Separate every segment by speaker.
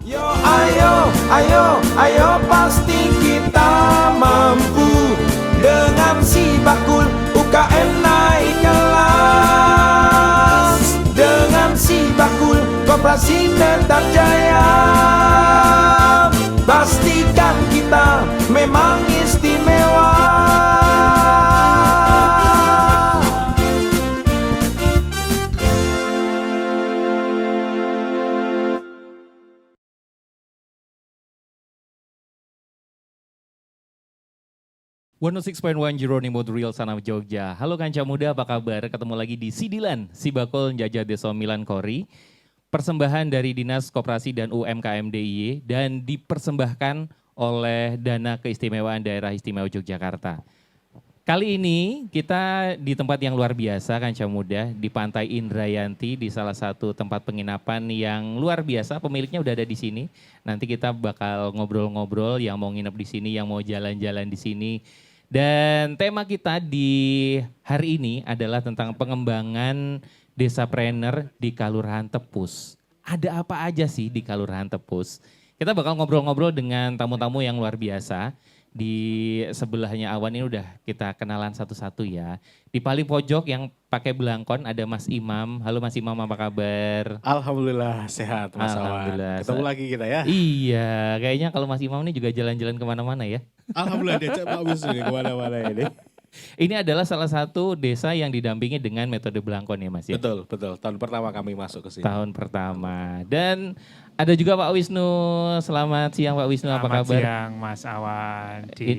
Speaker 1: Yo ayo, ayo, ayo pasti kita mampu. Dengan si bakul UKM naik kelas. Dengan si bakul koperasi tetap jaya. Pastikan kita memang istimewa.
Speaker 2: One 106.1 Jeronimo Real Sana Jogja. Halo kanca muda, apa kabar? Ketemu lagi di Sidilan, Sibakul Njajah Desa Milan Kori. Persembahan dari Dinas Koperasi dan UMKM DIY dan dipersembahkan oleh Dana Keistimewaan Daerah Istimewa Yogyakarta. Kali ini kita di tempat yang luar biasa kanca muda, di Pantai Indrayanti, di salah satu tempat penginapan yang luar biasa. Pemiliknya udah ada di sini. Nanti kita bakal ngobrol-ngobrol yang mau nginep di sini, yang mau jalan-jalan di sini. Dan tema kita di hari ini adalah tentang pengembangan desapreneur di Kalurahan Tepus. Ada apa aja sih di Kalurahan Tepus? Kita bakal ngobrol-ngobrol dengan tamu-tamu yang luar biasa. Di sebelahnya Awan ini udah kita kenalan satu-satu ya. Di paling pojok yang pakai belangkon ada Mas Imam. Halo Mas Imam, apa kabar?
Speaker 3: Alhamdulillah sehat Mas Awan.
Speaker 2: Alhamdulillah.
Speaker 3: Ketemu lagi kita ya.
Speaker 2: Iya, kayaknya kalau Mas Imam ini juga jalan-jalan kemana-mana ya.
Speaker 3: Alhamdulillah diajak Pak Wisnu nih kemana-mana ini.
Speaker 2: Ini adalah salah satu desa yang didampingi dengan metode belangkon ya Mas ya?
Speaker 3: Betul, betul. Tahun pertama kami masuk ke sini.
Speaker 2: Tahun pertama. Dan ada juga Pak Wisnu. Selamat siang Pak Wisnu, apa kabar?
Speaker 4: Selamat siang Mas Awan, di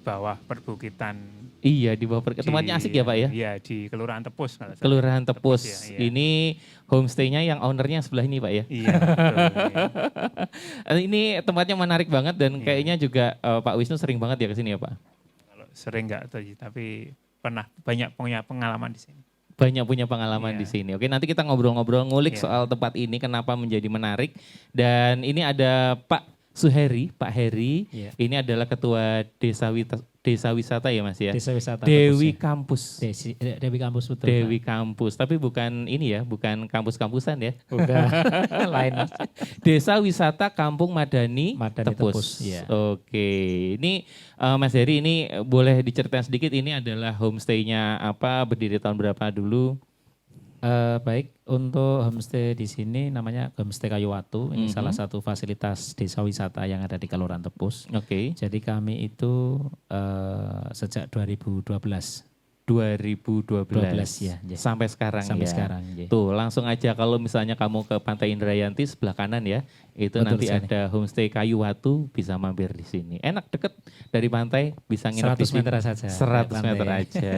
Speaker 4: bawah perbukitan.
Speaker 2: Iya, di bawah tempatnya asik ya Pak ya?
Speaker 4: Iya, di Kelurahan Tepus.
Speaker 2: Kelurahan Tepus.
Speaker 4: Ya, iya.
Speaker 2: Ini homestay-nya yang ownernya sebelah ini Pak ya?
Speaker 4: Iya, betul. Iya.
Speaker 2: Ini tempatnya menarik banget dan kayaknya juga Pak Wisnu sering banget ya ke sini ya Pak?
Speaker 4: Kalau sering enggak tapi pernah banyak punya pengalaman di sini.
Speaker 2: Banyak punya pengalaman
Speaker 4: Iya.
Speaker 2: di sini. Oke, nanti kita ngobrol-ngobrol ngulik
Speaker 4: Iya.
Speaker 2: soal tempat ini kenapa menjadi menarik. Dan ini ada Pak Suheri, Pak Heri.
Speaker 5: Iya.
Speaker 2: Ini adalah ketua desa wisata ya Mas ya?
Speaker 5: Desa wisata
Speaker 2: Dewi
Speaker 5: Tepus,
Speaker 2: Kampus.
Speaker 5: ya. Dewi Kampus betul.
Speaker 2: Dewi
Speaker 5: Pak.
Speaker 2: Kampus, tapi bukan ini ya, bukan kampus-kampusan ya.
Speaker 5: Bukan lain.
Speaker 2: Desa Wisata Kampung Madani,
Speaker 5: Madani
Speaker 2: Tepus.
Speaker 5: Tepus, iya.
Speaker 2: Oke, ini Mas Heri ini boleh diceritain sedikit ini adalah homestay-nya apa, berdiri tahun berapa dulu?
Speaker 5: Baik, untuk homestay di sini namanya Homestay Kayu Watu. Ini salah satu fasilitas desa wisata yang ada di Kelurahan Tepus.
Speaker 2: Oke.
Speaker 5: Jadi kami itu sejak 2012.
Speaker 2: 2012
Speaker 5: ya, ya.
Speaker 2: sampai sekarang
Speaker 5: Sampai
Speaker 2: ya.
Speaker 5: sekarang, ya.
Speaker 2: Tuh langsung aja kalau misalnya kamu ke Pantai Indrayanti sebelah kanan ya, itu
Speaker 5: Betul
Speaker 2: nanti
Speaker 5: sekali.
Speaker 2: ada homestay Kayu Watu, bisa mampir di sini. Enak, deket dari pantai, bisa nginep di
Speaker 5: 100
Speaker 2: sini.
Speaker 5: meter saja.
Speaker 2: 100
Speaker 5: Pantai.
Speaker 2: meter aja.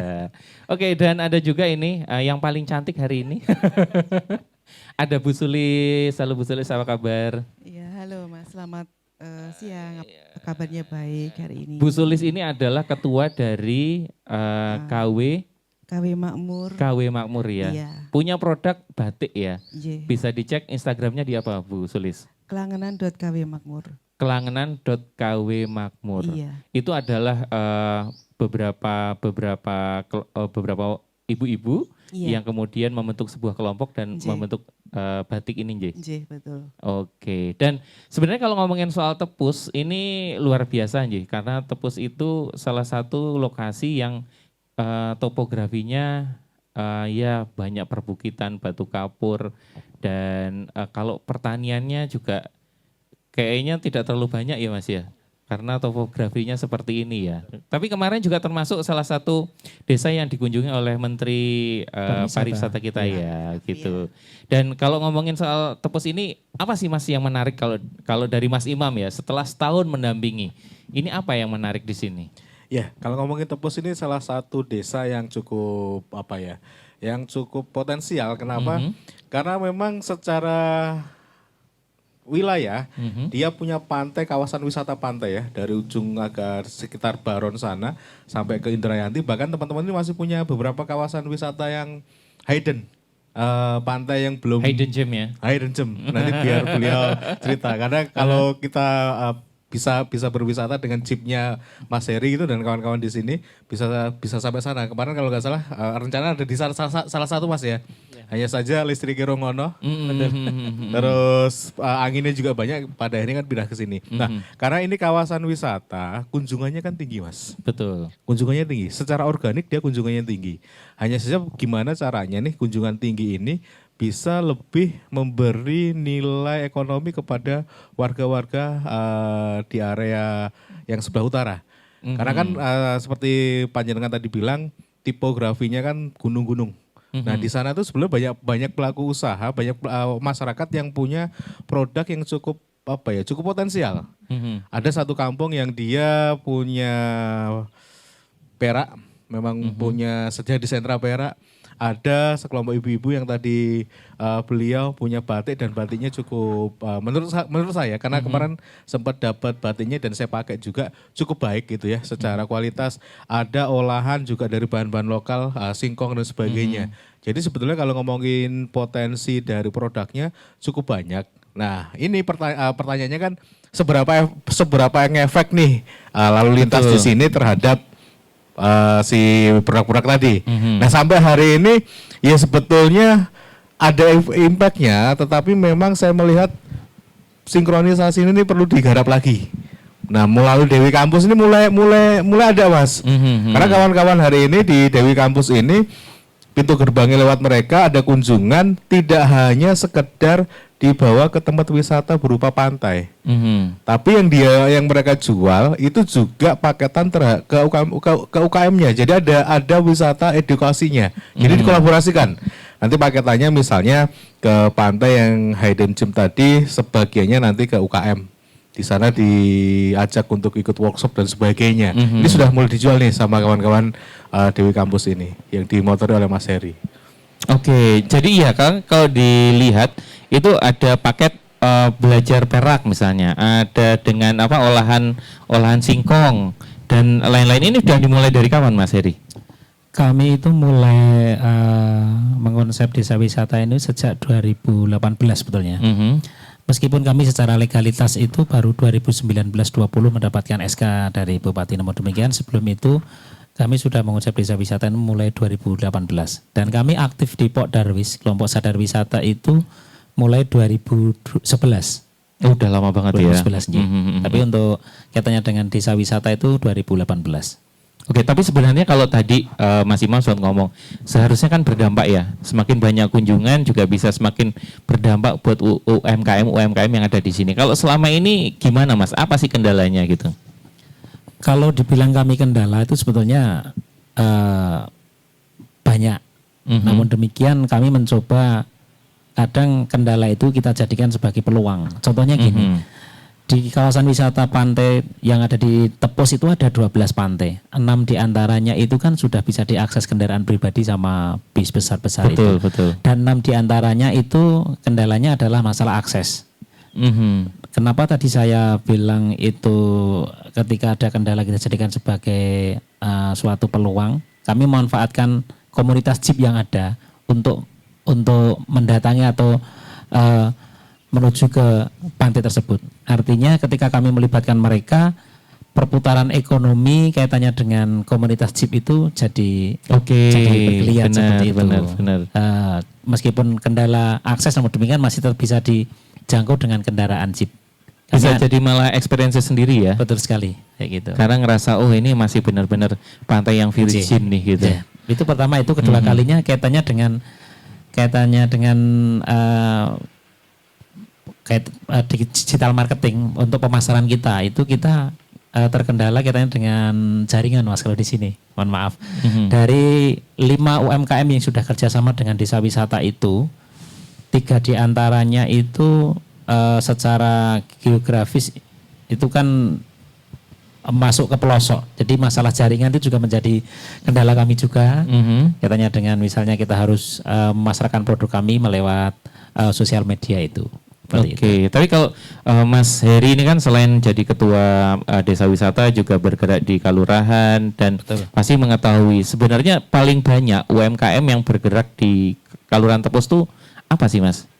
Speaker 2: Oke, dan ada juga ini yang paling cantik hari ini. Ada Bu Sulis. Halo Bu Sulis, apa kabar?
Speaker 6: Iya, halo Mas. Selamat siang. Apa kabarnya baik hari ini?
Speaker 2: Bu Sulis ini adalah ketua dari KW
Speaker 6: KW Makmur.
Speaker 2: Makmur ya.
Speaker 6: Iya.
Speaker 2: Punya produk batik ya.
Speaker 6: Iya.
Speaker 2: Bisa dicek Instagramnya di apa Bu Sulis?
Speaker 6: Kelangenan.kw Makmur.
Speaker 2: Kelangenan.kw Makmur.
Speaker 6: Iya.
Speaker 2: Itu adalah beberapa ibu-ibu
Speaker 6: Iya.
Speaker 2: yang kemudian membentuk sebuah kelompok dan
Speaker 6: Nggih.
Speaker 2: membentuk batik ini, Nje.
Speaker 6: Iya, betul.
Speaker 2: Oke, dan sebenarnya kalau ngomongin soal Tepus ini luar biasa Nje, karena Tepus itu salah satu lokasi yang topografinya ya banyak perbukitan, batu kapur, dan kalau pertaniannya juga kayaknya tidak terlalu banyak ya Mas ya, karena topografinya seperti ini ya. Tapi kemarin juga termasuk salah satu desa yang dikunjungi oleh Menteri Pariwisata kita ya, gitu. Dan kalau ngomongin soal Tepus ini, apa sih Mas yang menarik kalau dari Mas Imam ya, setelah setahun mendampingi, ini apa yang menarik di sini?
Speaker 3: Ya, kalau ngomongin Tepus ini salah satu desa yang cukup yang cukup potensial. Kenapa? Karena memang secara wilayah dia punya pantai, kawasan wisata pantai ya, dari ujung agak sekitar Baron sana sampai ke Indrayanti. Bahkan teman-teman ini masih punya beberapa kawasan wisata yang hidden, pantai yang belum
Speaker 2: Hidden gem ya.
Speaker 3: Hidden gem. Nanti biar beliau cerita. Karena kalau kita bisa berwisata dengan jeepnya Mas Heri gitu dan kawan-kawan di sini bisa sampai sana. Kemarin kalau nggak salah rencana ada di salah satu Mas ya. Hanya saja listriknya rongono. Terus anginnya juga banyak, pada akhirnya kan pindah ke sini. Nah, karena ini kawasan wisata, kunjungannya kan tinggi Mas.
Speaker 2: Betul.
Speaker 3: Kunjungannya tinggi. Secara organik dia kunjungannya tinggi. Hanya saja gimana caranya nih kunjungan tinggi ini bisa lebih memberi nilai ekonomi kepada warga-warga di area yang sebelah utara. Karena kan seperti panjenengan tadi bilang, tipografinya kan gunung-gunung. Nah di sana tuh sebenarnya banyak pelaku usaha, banyak masyarakat yang punya produk yang cukup cukup potensial. Ada satu kampung yang dia punya perak, memang punya sedia di sentra perak. Ada sekelompok ibu-ibu yang tadi beliau punya batik dan batiknya cukup menurut saya karena kemarin sempat dapat batiknya dan saya pakai juga cukup baik gitu ya secara kualitas. Ada olahan juga dari bahan-bahan lokal, singkong dan sebagainya. Jadi sebetulnya kalau ngomongin potensi dari produknya cukup banyak. Nah ini pertanyaannya kan seberapa ngefek nih lalu lintas di sini terhadap si produk-produk tadi. Nah sampai hari ini ya sebetulnya ada impact-nya, tetapi memang saya melihat sinkronisasi ini perlu digarap lagi. Nah melalui Dewi Kampus ini mulai ada Mas. Karena kawan-kawan hari ini di Dewi Kampus ini pintu gerbangnya lewat mereka, ada kunjungan, tidak hanya sekedar dibawa ke tempat wisata berupa pantai. Tapi yang mereka jual itu juga paketan ke UKM-nya. Jadi ada wisata edukasinya. Jadi dikolaborasikan. Nanti paketannya misalnya ke pantai yang hidden gem tadi, sebagiannya nanti ke UKM. Di sana diajak untuk ikut workshop dan sebagainya. Ini sudah mulai dijual nih sama kawan-kawan Dewi Kampus ini yang dimotori oleh Mas Heri.
Speaker 2: Oke, jadi iya kan kalau dilihat itu ada paket belajar perak misalnya, ada dengan olahan singkong dan lain-lain. Ini sudah dimulai dari kapan Mas Heri?
Speaker 5: Kami itu mulai mengonsep desa wisata ini sejak 2018 sebetulnya. Meskipun kami secara legalitas itu baru 2019-20 mendapatkan SK dari Bupati, namun demikian sebelum itu kami sudah mengonsep desa wisata ini mulai 2018. Dan kami aktif di Pok Darwis, kelompok sadar wisata itu mulai 2011.
Speaker 2: Udah lama banget
Speaker 5: 2011
Speaker 2: ya.
Speaker 5: Tapi untuk kaitannya dengan desa wisata itu 2018.
Speaker 2: Oke, tapi sebenarnya kalau tadi Mas Imam sempat ngomong, seharusnya kan berdampak ya. Semakin banyak kunjungan juga bisa semakin berdampak buat UMKM yang ada di sini. Kalau selama ini gimana Mas? Apa sih kendalanya gitu?
Speaker 5: Kalau dibilang kami kendala itu sebetulnya banyak. Namun demikian kami mencoba kadang kendala itu kita jadikan sebagai peluang. Contohnya gini. Di kawasan wisata pantai yang ada di Tepus itu ada 12 pantai. 6 diantaranya itu kan sudah bisa diakses kendaraan pribadi sama bis besar-besar itu.
Speaker 2: Betul.
Speaker 5: Dan 6 diantaranya itu kendalanya adalah masalah akses. Kenapa tadi saya bilang itu ketika ada kendala kita jadikan sebagai suatu peluang. Kami memanfaatkan komunitas jeep yang ada untuk mendatangi atau menuju ke pantai tersebut. Artinya ketika kami melibatkan mereka, perputaran ekonomi kaitannya dengan komunitas jeep itu jadi bergeliat seperti itu.
Speaker 2: Benar.
Speaker 5: Meskipun kendala akses namun demikian masih tetap bisa dijangkau dengan kendaraan jeep.
Speaker 2: Bisa jadi malah experience sendiri ya.
Speaker 5: Betul sekali, kayak gitu.
Speaker 2: Karena ngerasa ini masih benar-benar pantai yang virgin nih gitu.
Speaker 5: Ya. Itu pertama, itu kedua kalinya kaitannya dengan digital marketing untuk pemasaran kita itu kita terkendala kaitannya dengan jaringan Mas kalau di sini. Mohon maaf. Dari 5 UMKM yang sudah kerjasama dengan desa wisata itu 3 diantaranya itu secara geografis itu kan masuk ke pelosok. Jadi masalah jaringan itu juga menjadi kendala kami juga. Kaitannya dengan misalnya kita harus memasarkan produk kami melewat sosial media itu.
Speaker 2: Oke, tapi kalau Mas Heri ini kan selain jadi ketua desa wisata juga bergerak di kelurahan dan pasti mengetahui sebenarnya paling banyak UMKM yang bergerak di Kelurahan Tepus itu apa sih Mas?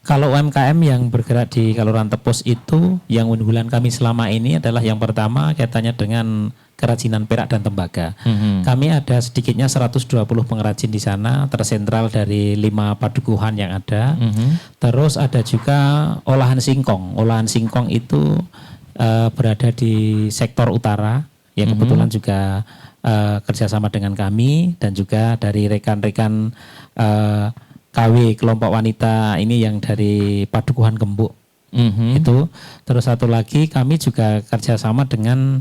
Speaker 5: Kalau UMKM yang bergerak di Kelurahan Tepus itu yang unggulan kami selama ini adalah yang pertama kaitannya dengan kerajinan perak dan tembaga. Kami ada sedikitnya 120 pengrajin di sana, tersentral dari 5 padukuhan yang ada. Terus ada juga olahan singkong. Olahan singkong itu berada di sektor utara, yang kebetulan juga kerjasama dengan kami dan juga dari rekan-rekan KW kelompok wanita ini yang dari Padukuhan Gembuk itu. Terus satu lagi kami juga kerjasama dengan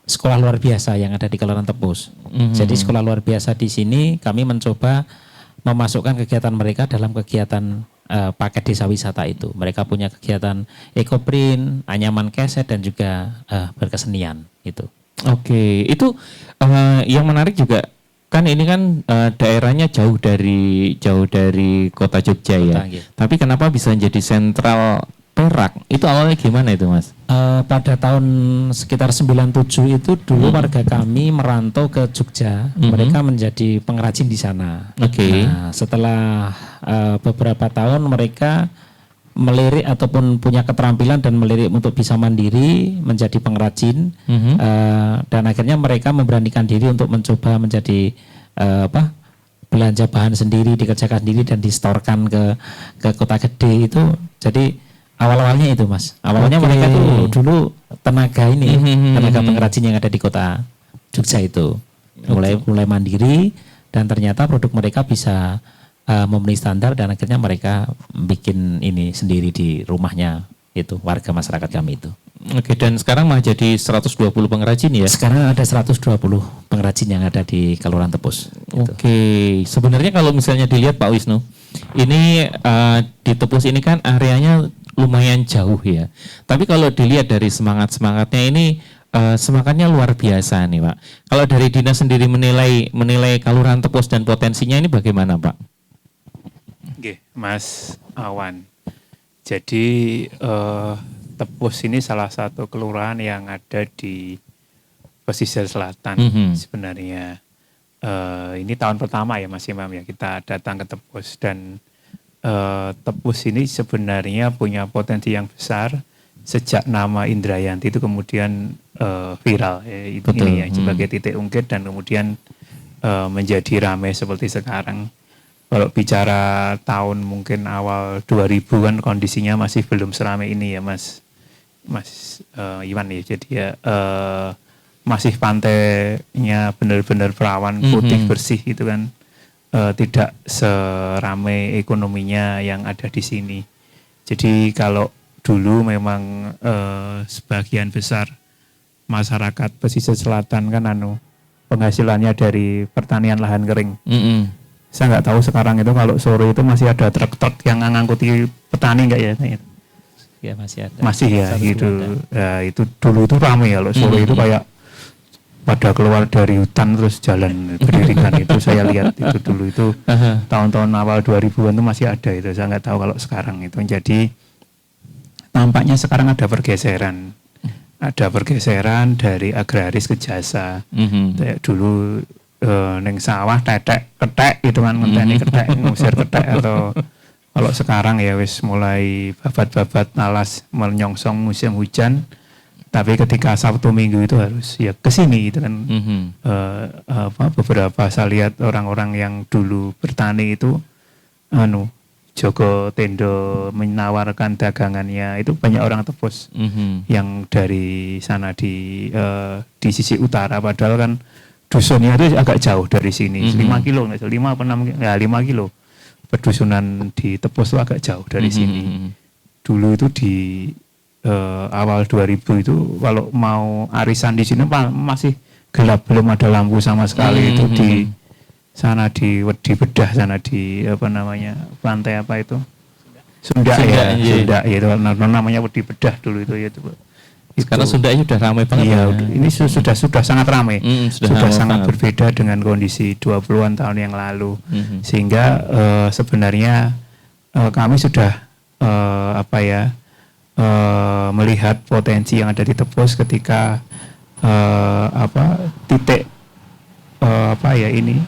Speaker 5: sekolah luar biasa yang ada di Kelurahan Tepus. Jadi sekolah luar biasa di sini kami mencoba memasukkan kegiatan mereka dalam kegiatan paket desa wisata itu. Mereka punya kegiatan ekoprint, anyaman keset dan juga berkesenian itu.
Speaker 2: Oke, itu yang menarik juga kan ini kan daerahnya jauh dari kota Jogja ya.
Speaker 5: Kota, gitu.
Speaker 2: Tapi kenapa bisa jadi sentral perak? Itu awalnya gimana itu, Mas?
Speaker 5: Pada tahun sekitar 97 itu dulu warga kami merantau ke Jogja. Mereka menjadi pengrajin di sana.
Speaker 2: Oke.
Speaker 5: Nah, setelah beberapa tahun mereka melirik ataupun punya keterampilan dan melirik untuk bisa mandiri menjadi pengrajin. Dan akhirnya mereka memberanikan diri untuk mencoba menjadi belanja bahan sendiri, dikerjakan sendiri dan distorkan ke kota gede itu. Jadi awal-awalnya itu, Mas. Awalnya mereka tuh dulu tenaga ini, tenaga pengrajin yang ada di kota Jogja itu. Mulai mandiri dan ternyata produk mereka bisa memenuhi standar dan akhirnya mereka bikin ini sendiri di rumahnya itu, warga masyarakat kami itu.
Speaker 2: Oke, dan sekarang mah jadi 120 pengrajin ya?
Speaker 5: Sekarang ada 120 pengrajin yang ada di Kelurahan Tepus.
Speaker 2: Oke, sebenarnya kalau misalnya dilihat Pak Wisnu, ini di Tepus ini kan areanya lumayan jauh ya. Tapi kalau dilihat dari semangatnya ini semangatnya luar biasa nih Pak. Kalau dari dinas sendiri menilai Kelurahan Tepus dan potensinya ini bagaimana Pak?
Speaker 4: Oke, Mas Awan. Jadi Tepus ini salah satu kelurahan yang ada di pesisir selatan sebenarnya. Ini tahun pertama ya Mas Imam ya kita datang ke Tepus dan Tepus ini sebenarnya punya potensi yang besar sejak nama Indrayanti itu kemudian viral ya, ini ya sebagai titik ungkit dan kemudian menjadi ramai seperti sekarang. Kalau bicara tahun mungkin awal 2000 kan kondisinya masih belum seramai ini ya Mas Iwan ya. Jadi ya masih pantainya benar-benar perawan putih bersih itu kan tidak seramai ekonominya yang ada di sini. Jadi kalau dulu memang sebagian besar masyarakat pesisir selatan kan penghasilannya dari pertanian lahan kering. Saya nggak tahu sekarang itu kalau sore itu masih ada truk-truk yang ngangkuti petani nggak ya?
Speaker 5: Ya masih ada.
Speaker 4: Masih ya gitu. Ya, itu dulu itu ramai ya, kalau sore itu kayak pada keluar dari hutan terus jalan beriringan itu saya lihat itu dulu itu tahun-tahun awal 2000-an itu masih ada itu. Saya nggak tahu kalau sekarang itu. Jadi tampaknya sekarang ada pergeseran. Ada pergeseran dari agraris ke jasa. Kayak dulu neng sawah tetek ketek gitu kan ngenteni ketek ngusir ketek atau kalau sekarang ya wis mulai babat-babat alas menyongsong musim hujan tapi ketika Sabtu Minggu itu harus ya kesini gitu kan beberapa saya lihat orang-orang yang dulu bertani itu jogo tendo menawarkan dagangannya itu banyak orang Tepus yang dari sana di sisi utara padahal kan dusunnya itu agak jauh dari sini, 5 kilo, 5 apa 6 ya 5 kilo. Pedusunan di Tepus itu agak jauh dari sini. Dulu itu di awal 2000 itu kalau mau arisan di sini masih gelap, belum ada lampu sama sekali itu di sana di Bedah sana di apa namanya pantai apa itu Sunda ya itu namanya Wedi Bedah dulu itu ya itu.
Speaker 2: Karena Sundanya sudah ramai banget.
Speaker 4: Iya, ini sudah sangat ramai. Sudah sangat
Speaker 2: banget.
Speaker 4: berbeda dengan kondisi 20-an tahun yang lalu. Sehingga sebenarnya kami sudah melihat potensi yang ada di Tepus ketika titik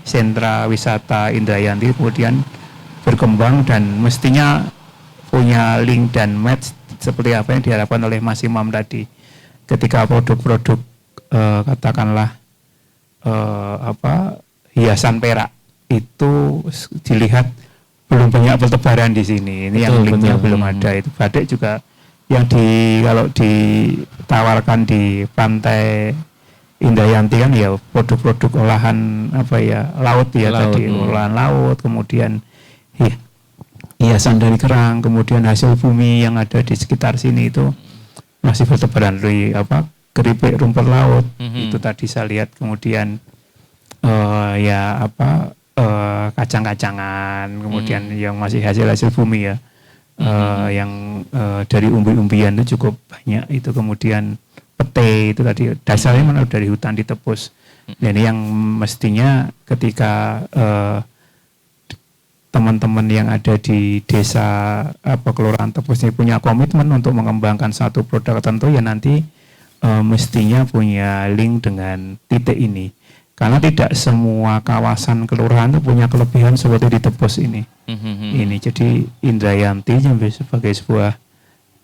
Speaker 4: sentra wisata Indrayanti kemudian berkembang dan mestinya punya link dan match seperti apa yang diharapkan oleh Mas Imam tadi. Ketika produk-produk katakanlah hiasan perak itu dilihat belum banyak bertebaran di sini. Ini yang linknya belum ada. Itu batik juga yang kalau ditawarkan di Pantai Indrayanti kan ya produk-produk olahan laut ya tadi olahan laut, kemudian hiasan dari kerang, kemudian hasil bumi yang ada di sekitar sini itu masih bertebaran dari keripik rumput laut. Itu tadi saya lihat, kemudian kacang-kacangan, kemudian yang masih hasil bumi ya, yang dari umbi-umbian itu cukup banyak itu, kemudian pete itu tadi dasarnya mana dari hutan ditebus. Dan yang mestinya ketika teman-teman yang ada di desa Kelurahan Tebus ini punya komitmen untuk mengembangkan satu produk tertentu, ya nanti mestinya punya link dengan titik ini. Karena tidak semua kawasan kelurahan itu punya kelebihan seperti di Tebus ini. Ini jadi Indrayanti sebagai sebuah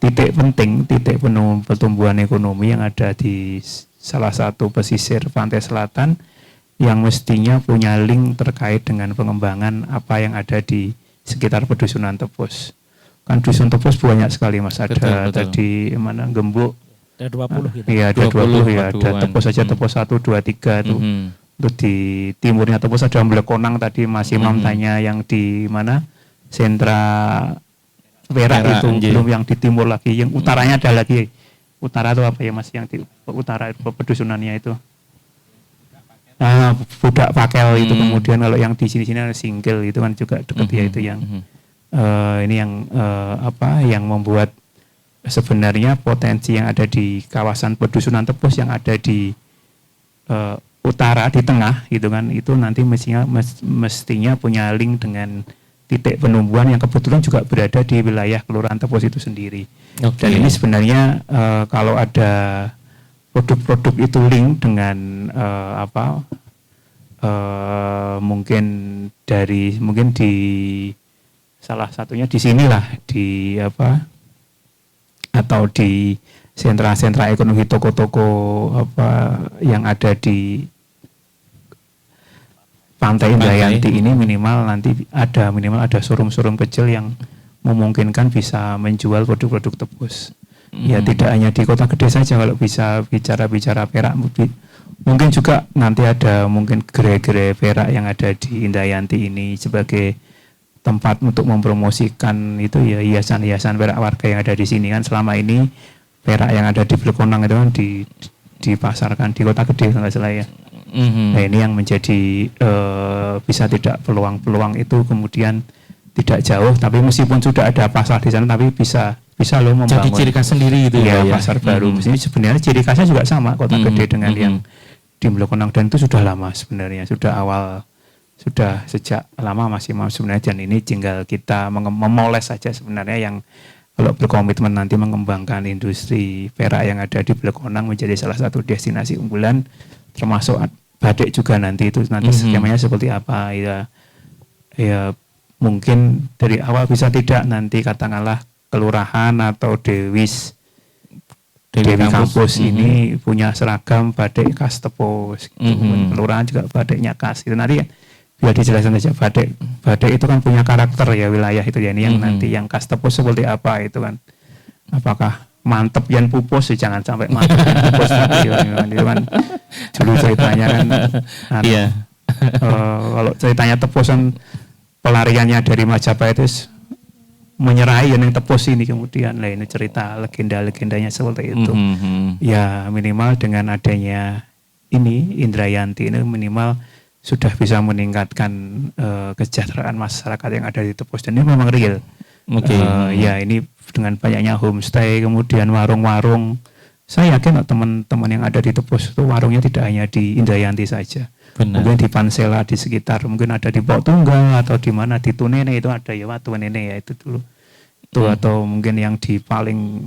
Speaker 4: titik penting, titik pertumbuhan ekonomi yang ada di salah satu pesisir pantai selatan yang mestinya punya link terkait dengan pengembangan apa yang ada di sekitar pedusunan Tebus. Kan dusun Tebus banyak sekali Mas, ada betul. Tadi mana Gembuk.
Speaker 5: Ada 20 gitu.
Speaker 4: Iya, ada 20 ya, ada Tebus saja Tebus 1, 2, 3 tuh. Terus di timurnya Tebus ada Blekonang tadi Mas Imam tanya yang di mana sentra Perak itu belum, yang di timur lagi, yang utaranya ada lagi. Utara itu apa ya Mas, yang di utara pedusunannya itu? Budak Pakel itu, kemudian kalau yang di sini ada Singgel itu kan juga dekat ya, itu yang ini yang yang membuat sebenarnya potensi yang ada di kawasan pedusunan Tebus yang ada di utara, di tengah gitu kan, itu nanti mestinya punya link dengan titik penumbuhan yang kebetulan juga berada di wilayah Kelurahan Tebus itu sendiri. Dan ini sebenarnya kalau ada produk-produk itu link dengan mungkin di salah satunya di sinilah di atau di sentra-sentra ekonomi, toko-toko yang ada di Pantai Indrayanti ini minimal ada showroom-showroom kecil yang memungkinkan bisa menjual produk-produk Tebus. Ya tidak hanya di kota gede saja, kalau bisa bicara Perak, mungkin juga nanti ada mungkin gerai-gerai Perak yang ada di Indrayanti ini sebagai tempat untuk mempromosikan itu ya hiasan-hiasan Perak warga yang ada di sini kan. Selama ini Perak yang ada di Blekonang itu kan dipasarkan di kota gede kalau nggak salah ya. Nah ini yang menjadi bisa tidak peluang-peluang itu kemudian tidak jauh, tapi meskipun sudah ada pasar di sana, tapi bisa loh membangun. Jadi
Speaker 2: ciri khas sendiri itu
Speaker 4: ya pasar baru. Sebenarnya ciri khasnya juga sama kota gede dengan yang di Blekonang, dan itu sudah lama sebenarnya, sudah sejak lama masih mau sebenarnya, dan ini tinggal kita memoles saja sebenarnya. Yang kalau berkomitmen nanti mengembangkan industri perak yang ada di Blekonang menjadi salah satu destinasi unggulan, termasuk batik juga nanti skemanya seperti apa ya mungkin dari awal bisa tidak nanti katakanlah kelurahan atau Dewi kampus ini punya seragam batik khas Tebus gitu. Kelurahan juga batiknya khas itu, nanti biar dijelaskan saja batik itu kan punya karakter ya wilayah itu ya, ini yang nanti yang khas Tebus seperti apa itu kan, apakah mantep yang pupus, jangan sampai mantep yang pupus itu kan dulu ceritanya kan kalau ceritanya Tebus kan pelariannya dari Majapahit itu menyerahi yang Tebus ini, kemudian ini cerita legenda-legendanya seperti itu. Ya minimal dengan adanya ini Indrayanti ini minimal sudah bisa meningkatkan kesejahteraan masyarakat yang ada di Tebus, dan ini memang real. Ya ini dengan banyaknya homestay, kemudian warung-warung. Saya yakin teman-teman yang ada di Tebus itu warungnya tidak hanya di Indrayanti saja. Benar. Mungkin di Pansela di sekitar, mungkin ada di Pok Tunggal atau di mana di Tunene itu ada ya, Watu Nene ya itu dulu. Itu atau mungkin yang di paling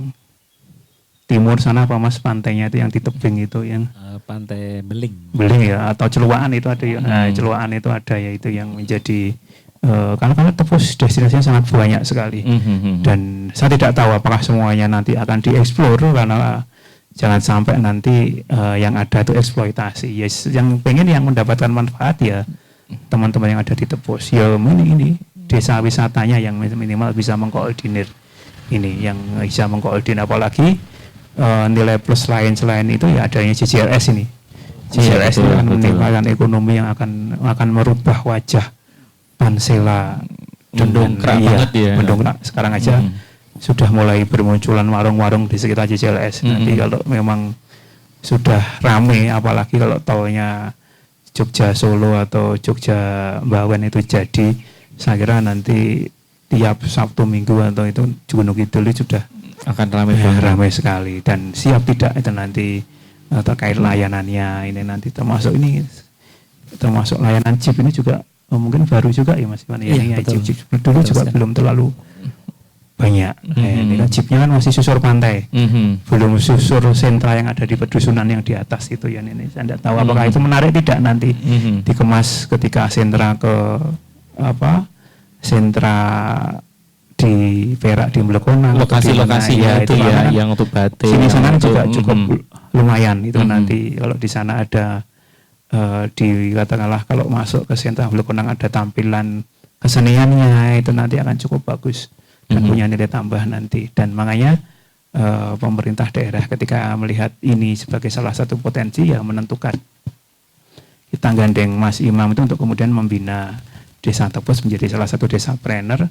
Speaker 4: timur sana apa Mas pantainya itu yang di tebing itu yang
Speaker 5: Pantai Beling.
Speaker 4: Beling ya, atau Celuaan itu ada ya. Celuaan itu ada ya, itu yang menjadi karena Tepus destinasinya sangat banyak sekali. Dan saya tidak tahu apakah semuanya nanti akan dieksplor, karena jangan sampai nanti yang ada itu eksploitasi. Yes, yang pengen yang mendapatkan manfaat ya teman-teman yang ada di Tepus. Ya ini desa wisatanya yang minimal bisa mengkoordinir ini, yang bisa mengkoordinir, apalagi nilai plus lain selain itu ya adanya CCLS ini. CCLS ini akan menimbulkan ekonomi yang akan merubah wajah Pansela
Speaker 2: mendongkrak banget ya.
Speaker 4: Mendongkrak. Sekarang aja sudah mulai bermunculan warung-warung di sekitar CCLS. Nanti kalau memang sudah rame, apalagi kalau taunya Jogja Solo atau Jogja Bawen itu jadi, saya kira nanti tiap Sabtu Minggu atau itu Gunung Kidul sudah
Speaker 2: akan ramai
Speaker 4: ramai sekali, dan siap tidak itu nanti terkait layanannya ini nanti termasuk layanan jeep ini juga mungkin baru juga ya Mas Iwan ya.
Speaker 5: Iya,
Speaker 4: Jeep dulu juga belum terlalu banyak. Ini kan jeepnya kan masih susur pantai, belum susur sentra yang ada di pedusunan yang di atas itu ya. Ini saya tidak tahu apakah itu menarik tidak nanti dikemas ketika sentra ke sentra di Perak, di Melekona,
Speaker 2: lokasi-lokasi ya itu ya, yang untuk batik
Speaker 4: sini sana juga cukup lumayan itu nanti kalau di sana ada katakanlah kalau masuk ke sentra Melekona ada tampilan keseniannya, itu nanti akan cukup bagus dan punya nilai tambah nanti. Dan makanya pemerintah daerah ketika melihat ini sebagai salah satu potensi ya menentukan kita gandeng Mas Imam itu untuk kemudian membina Desa Tepus menjadi salah satu desa planner,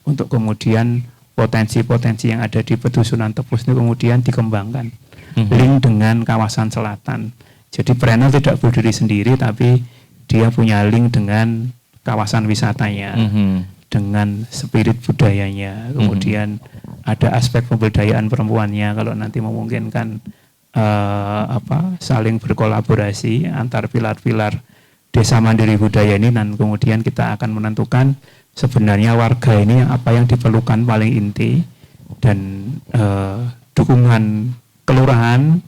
Speaker 4: untuk kemudian potensi-potensi yang ada di pedusunan Tepus itu kemudian dikembangkan link dengan kawasan selatan. Jadi planner tidak berdiri sendiri, tapi dia punya link dengan kawasan wisatanya, dengan spirit budayanya, kemudian ada aspek pemberdayaan perempuannya kalau nanti memungkinkan saling berkolaborasi antar pilar-pilar desa mandiri budaya ini, dan kemudian kita akan menentukan sebenarnya warga ini apa yang diperlukan paling inti, dan dukungan kelurahan,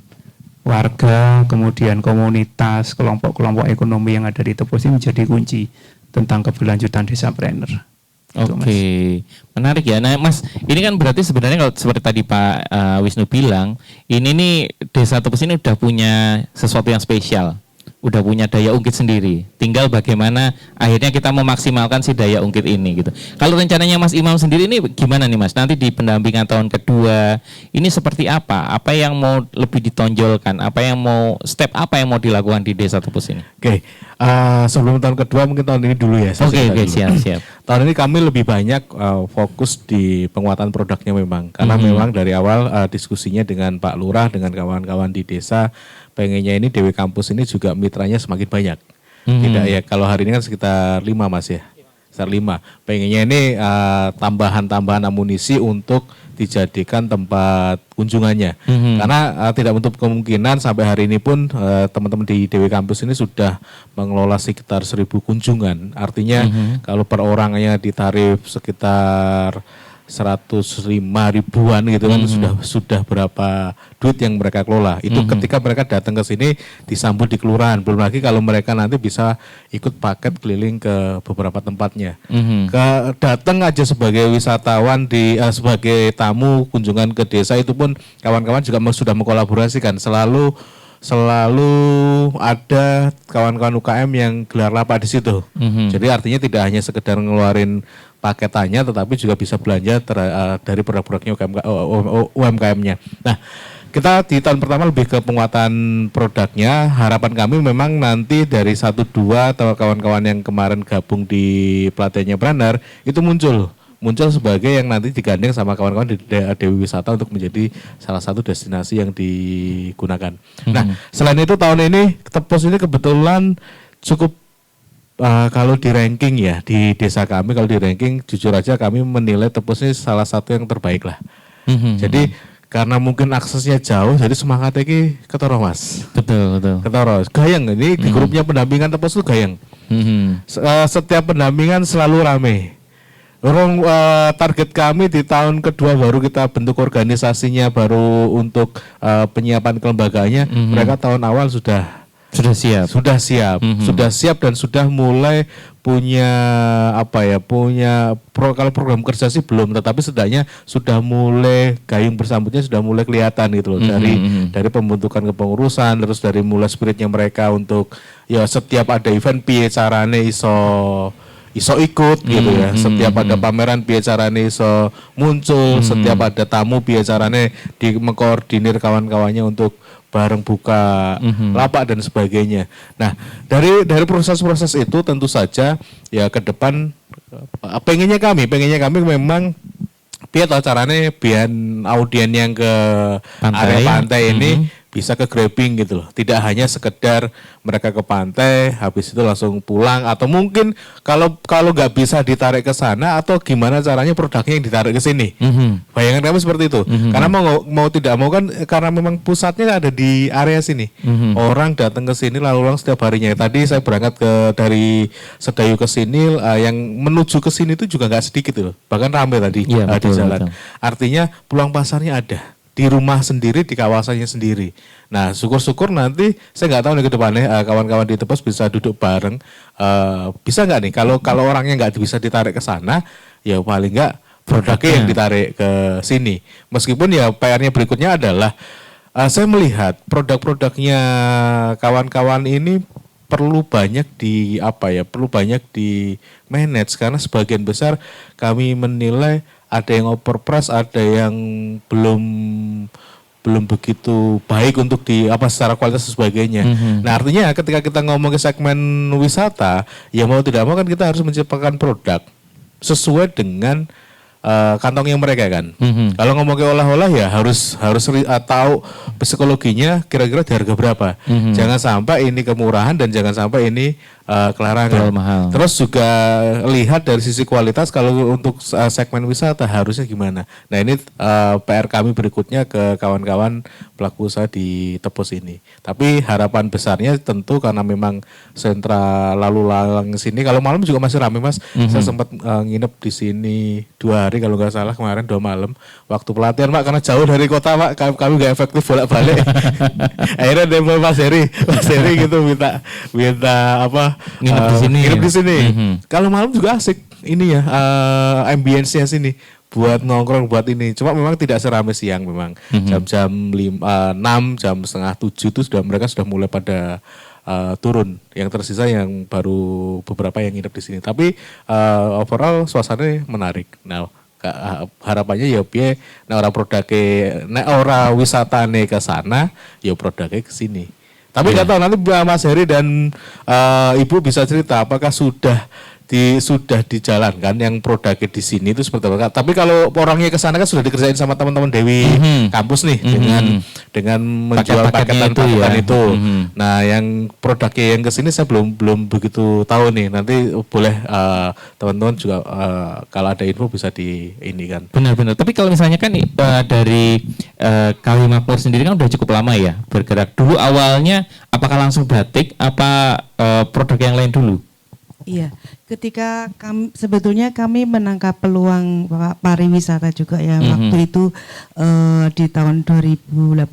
Speaker 4: warga, kemudian komunitas, kelompok-kelompok ekonomi yang ada di Tepus ini menjadi kunci tentang keberlanjutan desa planner.
Speaker 2: Oke, menarik ya. Nah Mas, ini kan berarti sebenarnya kalau seperti tadi Pak Wisnu bilang, ini nih Desa Tepus ini udah punya sesuatu yang spesial, udah punya daya ungkit sendiri. Tinggal bagaimana akhirnya kita memaksimalkan si daya ungkit ini gitu. Kalau rencananya Mas Imam sendiri ini gimana nih Mas? Nanti di pendampingan tahun kedua ini seperti apa? Apa yang mau lebih ditonjolkan? Apa yang step apa yang mau dilakukan di Desa Tepus ini?
Speaker 3: Oke, sebelum tahun kedua mungkin tahun ini dulu ya.
Speaker 2: Oke, siap.
Speaker 3: Tahun ini kami lebih banyak fokus di penguatan produknya memang, karena memang dari awal diskusinya dengan Pak Lurah, dengan kawan-kawan di desa, pengennya ini DW Kampus ini juga mitranya semakin banyak. Tidak ya, kalau hari ini kan sekitar 5 Mas ya, sekitar 5. Pengennya ini tambahan-tambahan amunisi untuk dijadikan tempat kunjungannya. Karena tidak menutup kemungkinan sampai hari ini pun teman-teman di DW Kampus ini sudah mengelola sekitar 1.000 kunjungan. Artinya kalau per orangnya ditarif sekitar 105 ribuan gitu kan, sudah berapa duit yang mereka kelola. Itu ketika mereka datang ke sini disambut di kelurahan. Belum lagi kalau mereka nanti bisa ikut paket keliling ke beberapa tempatnya. Datang aja sebagai wisatawan sebagai tamu kunjungan ke desa itu pun kawan-kawan juga sudah mengkolaborasikan. Selalu ada kawan-kawan UKM yang gelar lapak di situ. Jadi artinya tidak hanya sekedar ngeluarin paketannya, tetapi juga bisa belanja dari produk-produknya UMKM-nya. Nah, kita di tahun pertama lebih ke penguatan produknya. Harapan kami memang nanti dari 1-2 atau kawan-kawan yang kemarin gabung di pelatihannya Brander itu muncul sebagai yang nanti digandeng sama kawan-kawan di Dewi Wisata untuk menjadi salah satu destinasi yang digunakan. Nah, selain itu tahun ini Tepus ini kebetulan cukup kalau di ranking ya di desa kami, kalau di ranking jujur aja kami menilai Tepus ini salah satu yang terbaik lah. Jadi karena mungkin aksesnya jauh, jadi semangatnya ini ketoro Mas.
Speaker 2: Betul.
Speaker 3: Ketoro. Gayeng ini di grupnya pendampingan Tepus itu gayeng. Setiap pendampingan selalu rame. Target kami di tahun kedua baru kita bentuk organisasinya, baru untuk penyiapan kelembagaannya. Mereka tahun awal sudah
Speaker 2: Sudah siap.
Speaker 3: Sudah siap dan sudah mulai punya kalau program kerja sih belum, tetapi setidaknya sudah mulai gayung bersambutnya sudah mulai kelihatan gitu loh, dari pembentukan kepengurusan, terus dari mulai spiritnya mereka untuk ya setiap ada event piye carane iso ikut gitu ya. Setiap ada pameran piye carane iso muncul, setiap ada tamu piye carane mengkoordinir kawan-kawannya untuk bareng buka lapak dan sebagainya. Nah, dari proses-proses itu tentu saja ya ke depan pengennya kami memang piye to carane biyen audien yang ke area pantai ini bisa ke grabbing gitu loh. Tidak hanya sekedar mereka ke pantai habis itu langsung pulang, atau mungkin kalau nggak bisa ditarik ke sana, atau gimana caranya produknya yang ditarik ke sini. Bayangan kami seperti itu. Karena mau tidak mau kan, karena memang pusatnya ada di area sini. Orang datang ke sini lalu lalang setiap harinya. Tadi saya berangkat dari Sedayu ke sini, yang menuju ke sini itu juga nggak sedikit loh. Bahkan ramai tadi di jalan. Artinya peluang pasarnya ada di rumah sendiri, di kawasannya sendiri. Nah, syukur-syukur nanti saya nggak tahu nih ke depannya kawan-kawan di Tepos bisa duduk bareng. Bisa nggak nih kalau orangnya nggak bisa ditarik ke sana, ya paling nggak produknya yang ditarik ke sini. Meskipun ya PR-nya berikutnya adalah saya melihat produk-produknya kawan-kawan ini perlu banyak di manage, karena sebagian besar kami menilai ada yang overprice, ada yang belum begitu baik untuk secara kualitas dan sebagainya. Nah, artinya ketika kita ngomong ke segmen wisata, ya mau tidak mau kan kita harus menciptakan produk sesuai dengan kantongnya mereka kan. Kalau ngomong ke olah-olah ya harus tahu psikologinya kira-kira di harga berapa. Jangan sampai ini kemurahan dan jangan sampai ini kelarangan. Terus juga lihat dari sisi kualitas, kalau untuk segmen wisata harusnya gimana. Nah, ini PR kami berikutnya ke kawan-kawan pelaku usaha di Tepos ini. Tapi harapan besarnya tentu karena memang sentra lalu lalang sini, kalau malam juga masih ramai Mas. Saya sempat nginep di sini 2 hari kalau nggak salah, kemarin 2 malam waktu pelatihan Pak, karena jauh dari kota Pak, kami nggak efektif bolak-balik. Akhirnya dia Mas Heri gitu minta nginep di sini. Kalau malam juga asik ini ya, ambience-nya sini buat nongkrong, buat ini. Cuma memang tidak seramai siang memang. Jam-jam 6, jam setengah 7 itu mereka sudah mulai pada turun. Yang tersisa yang baru beberapa yang nginep di sini. Tapi overall suasananya menarik. Nah, harapannya ya piye nek ora produke, nek ora wisatane ke sana, ya produknya ke sini. Tapi nggak tahu nanti Mas Heri dan Ibu bisa cerita apakah sudah dijalankan yang produknya di sini itu seperti apa. Tapi kalau orangnya ke sana kan sudah dikerjain sama teman-teman Dewi kampus nih dengan menjual paketan itu. Nah, yang produknya yang ke sini saya belum begitu tahu nih. Nanti boleh teman-teman juga kalau ada info bisa di ini kan.
Speaker 2: Benar-benar. Tapi kalau misalnya kan dari Kami Makmur sendiri kan udah cukup lama ya bergerak. Dulu awalnya apakah langsung batik, apa produk yang lain dulu?
Speaker 6: Iya, ketika sebetulnya kami menangkap peluang pariwisata juga ya. Waktu itu di tahun 2018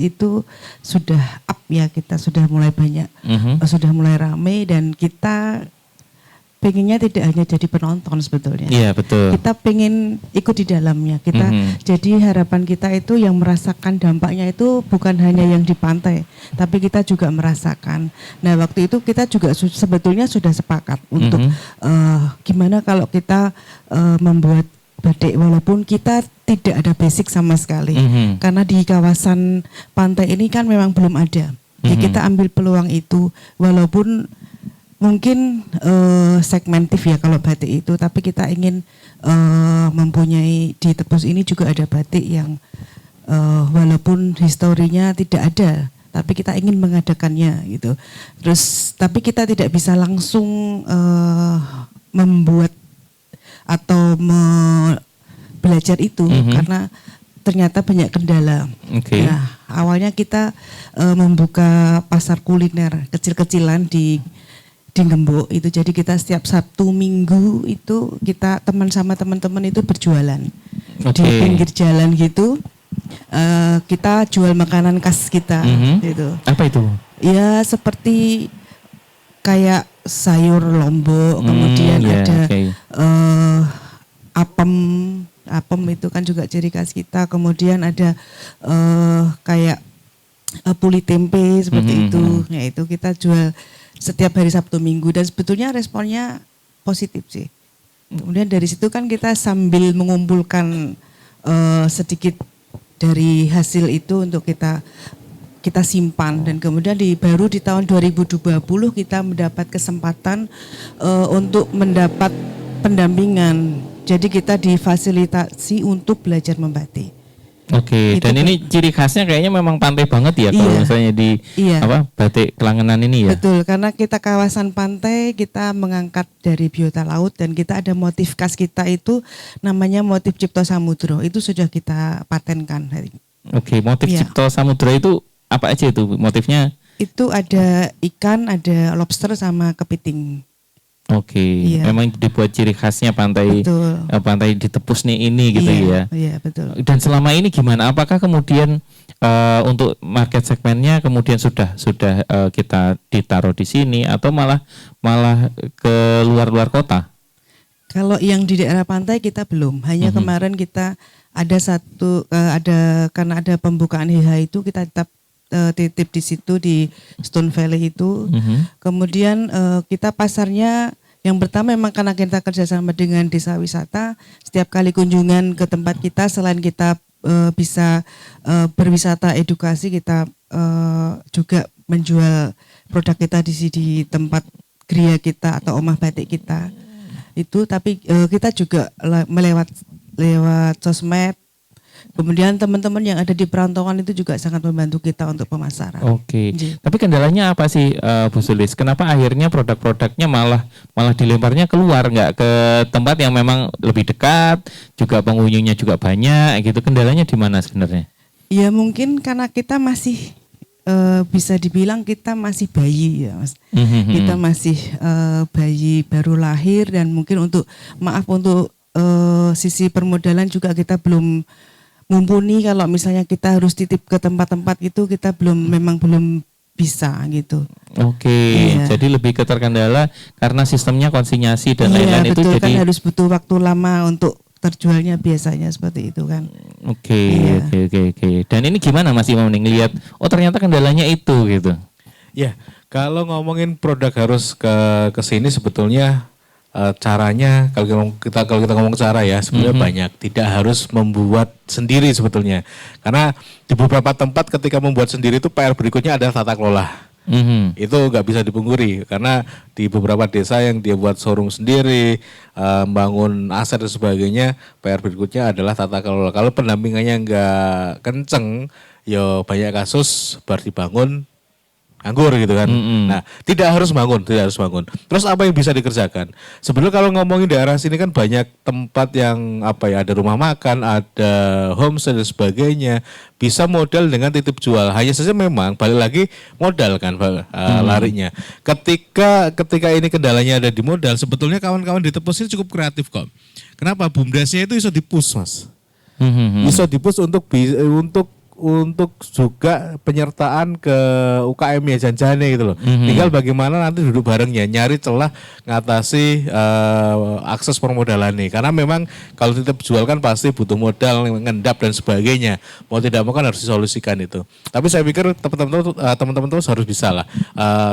Speaker 6: itu sudah up ya, kita sudah mulai banyak, sudah mulai ramai, dan kita pengennya tidak hanya jadi penonton sebetulnya.
Speaker 2: Iya, betul.
Speaker 6: Kita pengen ikut di dalamnya. Kita jadi harapan kita itu yang merasakan dampaknya itu bukan hanya yang di pantai, tapi kita juga merasakan. Nah, waktu itu kita juga sebetulnya sudah sepakat untuk gimana kalau kita membuat batik walaupun kita tidak ada basic sama sekali. Karena di kawasan pantai ini kan memang belum ada. Ya, kita ambil peluang itu walaupun mungkin segmentif ya kalau batik itu, tapi kita ingin mempunyai di Tepos ini juga ada batik yang walaupun historinya tidak ada, tapi kita ingin mengadakannya gitu. Terus tapi kita tidak bisa langsung membuat atau belajar itu karena ternyata banyak kendala. Nah, awalnya kita membuka pasar kuliner kecil-kecilan di Gembok itu, jadi kita setiap Sabtu Minggu itu kita sama teman-teman itu berjualan di pinggir jalan gitu. Kita jual makanan khas kita gitu.
Speaker 2: Apa itu?
Speaker 6: Ya seperti kayak sayur lombok, kemudian
Speaker 2: ya,
Speaker 6: ada
Speaker 2: oke.
Speaker 6: apem, apem itu kan juga ciri khas kita. Kemudian ada kayak puli tempe seperti itu. Ya itu kita jual setiap hari Sabtu Minggu dan sebetulnya responnya positif sih. Kemudian dari situ kan kita sambil mengumpulkan sedikit dari hasil itu untuk kita simpan, dan kemudian baru di tahun 2020 kita mendapat kesempatan untuk mendapat pendampingan. Jadi kita difasilitasi untuk belajar membatik.
Speaker 2: Oke,
Speaker 6: Itu
Speaker 2: dan ini ciri khasnya kayaknya memang pantai banget ya kalau
Speaker 6: Iya.
Speaker 2: misalnya di
Speaker 6: Iya.
Speaker 2: batik Kelangenan ini ya.
Speaker 6: Betul, karena kita kawasan pantai, kita mengangkat dari biota laut dan kita ada motif khas kita itu namanya motif Cipto Samudro. Itu sudah kita patenkan hari ini.
Speaker 2: Oke, motif
Speaker 6: Iya.
Speaker 2: Cipto Samudra itu apa aja itu motifnya?
Speaker 6: Itu ada ikan, ada lobster sama kepiting.
Speaker 2: Oke,
Speaker 6: Iya.
Speaker 2: memang dibuat ciri khasnya pantai
Speaker 6: Betul.
Speaker 2: pantai di Tepus nih ini gitu ya.
Speaker 6: Iya, betul.
Speaker 2: Dan selama ini gimana? Apakah kemudian untuk market segmennya kemudian sudah kita ditaruh di sini atau malah ke luar kota?
Speaker 6: Kalau yang di daerah pantai kita belum. Hanya kemarin kita karena ada pembukaan HH itu kita tetap titip di situ di Stone Valley itu. Kemudian kita pasarnya yang pertama memang karena kita kerjasama dengan desa wisata, setiap kali kunjungan ke tempat kita selain kita bisa berwisata edukasi, kita juga menjual produk kita di tempat geria kita atau omah batik kita itu. Tapi kita juga lewat sosmed. Kemudian teman-teman yang ada di perantauan itu juga sangat membantu kita untuk pemasaran.
Speaker 2: Oke.
Speaker 6: Iya.
Speaker 2: Tapi kendalanya apa sih Bu Sulis? Kenapa akhirnya produk-produknya malah dilemparnya keluar, nggak ke tempat yang memang lebih dekat, juga pengunjungnya juga banyak gitu. Kendalanya di mana sebenarnya?
Speaker 6: Ya mungkin karena kita masih bisa dibilang kita masih bayi ya Mas. Kita masih bayi baru lahir dan mungkin untuk sisi permodalan juga kita belum mumpuni. Kalau misalnya kita harus titip ke tempat-tempat itu kita memang belum bisa gitu.
Speaker 2: Oke,
Speaker 6: Iya.
Speaker 2: jadi lebih ke terkendala karena sistemnya konsinyasi dan
Speaker 6: Iya
Speaker 2: lain-lain itu
Speaker 6: betul,
Speaker 2: jadi
Speaker 6: kan harus butuh waktu lama untuk terjualnya biasanya seperti itu kan.
Speaker 2: Oke.
Speaker 6: Iya.
Speaker 2: Oke. Dan ini gimana Mas Imam nih ngelihat ternyata kendalanya itu gitu.
Speaker 3: Ya, kalau ngomongin produk harus ke sini sebetulnya caranya kalau kita ngomong cara ya sebenarnya banyak, tidak harus membuat sendiri sebetulnya. Karena di beberapa tempat ketika membuat sendiri itu PR berikutnya adalah tata kelola. Itu nggak bisa dipungkiri karena di beberapa desa yang dia buat showroom sendiri, bangun aset dan sebagainya, PR berikutnya adalah tata kelola. Kalau pendampingannya nggak kenceng, ya banyak kasus baru dibangun nganggur gitu kan. Nah, tidak harus bangun. Terus apa yang bisa dikerjakan? Sebenarnya kalau ngomongin daerah sini kan banyak tempat yang ada rumah makan, ada homestay dan sebagainya. Bisa modal dengan titip jual. Hanya saja memang balik lagi modal kan larinya. Ketika ini kendalanya ada di modal, sebetulnya kawan-kawan di Tepus ini cukup kreatif kok. Kenapa? BUMDesnya itu iso di-push, Mas. Iso di-push untuk juga penyertaan ke UKM ya janjane gitu loh. Tinggal bagaimana nanti duduk barengnya nyari celah ngatasi akses permodalan nih. Karena memang kalau titip jual kan pasti butuh modal ngendap dan sebagainya. Mau tidak mau kan harus disolusikan itu. Tapi saya pikir teman-teman terus harus bisa lah.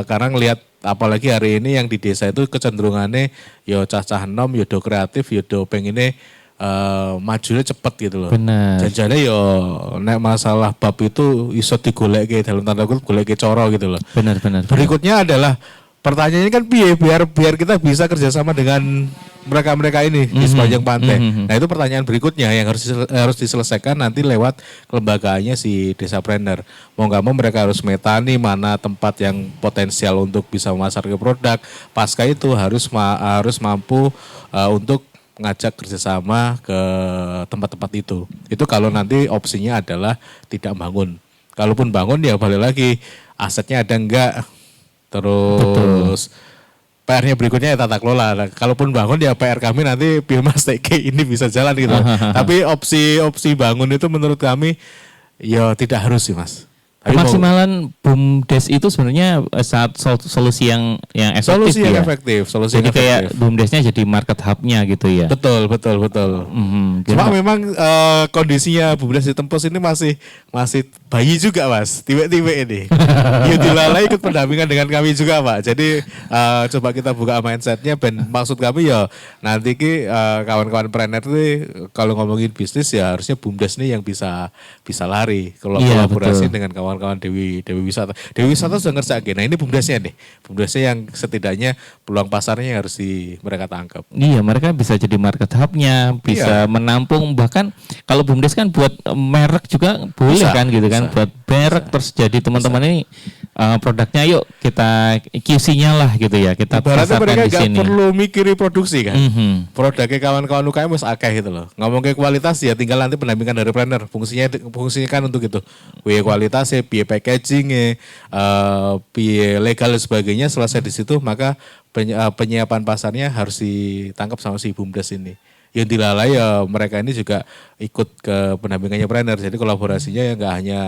Speaker 3: Karena ngelihat apalagi hari ini yang di desa itu kecenderungannya yo cah-cah enom, yo do kreatif, yo do pengennya majunya cepet gitu loh.
Speaker 2: Benar.
Speaker 3: Janjane yo nek masalah bab itu iso digolekke dalam tanda kutip golekke coro gitu loh.
Speaker 2: Benar.
Speaker 3: Berikutnya adalah pertanyaannya kan piye biar kita bisa kerjasama dengan mereka ini di sepanjang pantai. Nah itu pertanyaan berikutnya yang harus diselesaikan nanti lewat kelembagaannya si Desapreneur. Mau nggak mau mereka harus metani mana tempat yang potensial untuk bisa memasarkan produk. Pasca itu harus mampu untuk ngajak kerjasama ke tempat-tempat itu. Itu kalau nanti opsinya adalah tidak bangun. Kalaupun bangun ya balik lagi asetnya ada enggak. Terus PR-nya berikutnya ya tata kelola. Nah, kalaupun bangun ya PR kami nanti Pilmas TK ini bisa jalan gitu. Tapi opsi bangun itu menurut kami ya tidak harus sih Mas. Tapi
Speaker 2: Kemaksimalan BUMDes itu sebenarnya saat solusi yang efektif
Speaker 3: Solusi yang
Speaker 2: ya.
Speaker 3: efektif, solusi
Speaker 2: Jadi
Speaker 3: yang
Speaker 2: kayak
Speaker 3: efektif.
Speaker 2: BUMDesnya jadi market hub-nya gitu ya.
Speaker 3: Betul. Cuma memang kondisinya BUMDes di Tempus ini masih bayi juga Mas, tiba-tiba ini. Ya dilalai ikut pendampingan dengan kami juga Pak. Jadi coba kita buka mindsetnya dan maksud kami ya nanti kawan-kawan trainer itu kalau ngomongin bisnis ya harusnya BUMDes nih yang bisa lari kalau
Speaker 2: Iya,
Speaker 3: kolaborasi
Speaker 2: betul.
Speaker 3: dengan kawan-kawan Dewi Wisata. Dewi Wisata sudah ngerjain. Nah ini BUMDesnya nih, BUMDesnya yang setidaknya peluang pasarnya yang harus mereka tangkap.
Speaker 2: Iya, mereka bisa jadi market hub-nya, bisa menampung, bahkan kalau BUMDes kan buat merek juga boleh
Speaker 3: Bisa,
Speaker 2: kan gitu kan,
Speaker 3: bisa.
Speaker 2: buat merek terus jadi teman-teman ini produknya yuk kita QC-nya lah gitu ya, kita
Speaker 3: Ibaratnya mereka
Speaker 2: pasarkan di
Speaker 3: nggak
Speaker 2: sini.
Speaker 3: perlu mikiri produksi kan.
Speaker 2: Mhm.
Speaker 3: Produknya kawan-kawan UKM wis akeh gitu loh. Ngomong ke kualitas ya tinggal nanti pendampingan dari planner. Fungsinya kan untuk itu. Piye kualitasnya, piye packagingnya, piye legal dan sebagainya. Selesai di situ maka penyiapan pasarnya harus ditangkap sama si BUMDes ini. Yang dilalai ya mereka ini juga ikut ke pendampingannya planner. Jadi kolaborasinya ya nggak hanya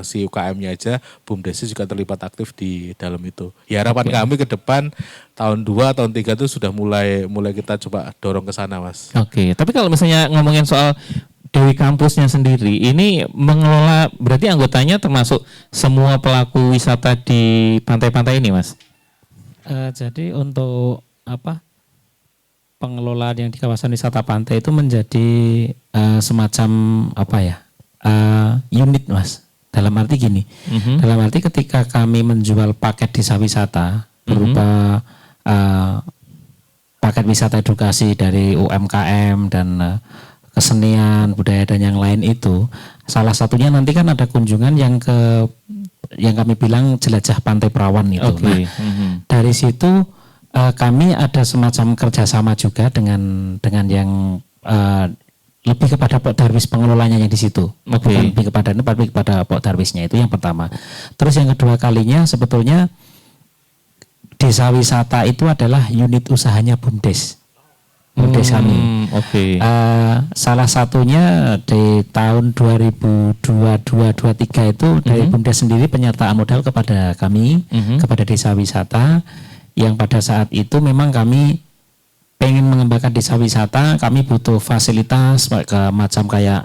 Speaker 3: si UKM-nya aja, BUMDes juga terlibat aktif di dalam itu. Ya harapan kami ke depan tahun 2, tahun 3 itu sudah mulai kita coba dorong ke sana Mas.
Speaker 2: Oke, tapi kalau misalnya ngomongin soal Dewi Kampusnya sendiri, ini mengelola berarti anggotanya termasuk semua pelaku wisata di pantai-pantai ini, Mas?
Speaker 5: Jadi untuk pengelolaan yang di kawasan wisata pantai itu menjadi semacam unit Mas. Dalam arti gini, dalam arti ketika kami menjual paket desa wisata berupa paket wisata edukasi dari UMKM dan kesenian, budaya dan yang lain itu, salah satunya nanti kan ada kunjungan yang kami bilang jelajah Pantai Perawan itu.
Speaker 2: Oke.
Speaker 5: Nah, dari situ kami ada semacam kerjasama juga dengan yang lebih kepada Pak Darwis pengelolanya yang di situ, bukan lebih kepada ini, tapi kepada Pak Darwisnya, itu yang pertama. Terus yang kedua kalinya sebetulnya desa wisata itu adalah unit usahanya BUMDes. BUMDes kami.
Speaker 2: Oke.
Speaker 5: Salah satunya di tahun 2022-2023 itu dari BUMDes sendiri penyertaan modal kepada kami, kepada desa wisata, yang pada saat itu memang kami pengen mengembangkan desa wisata, kami butuh fasilitas macam kayak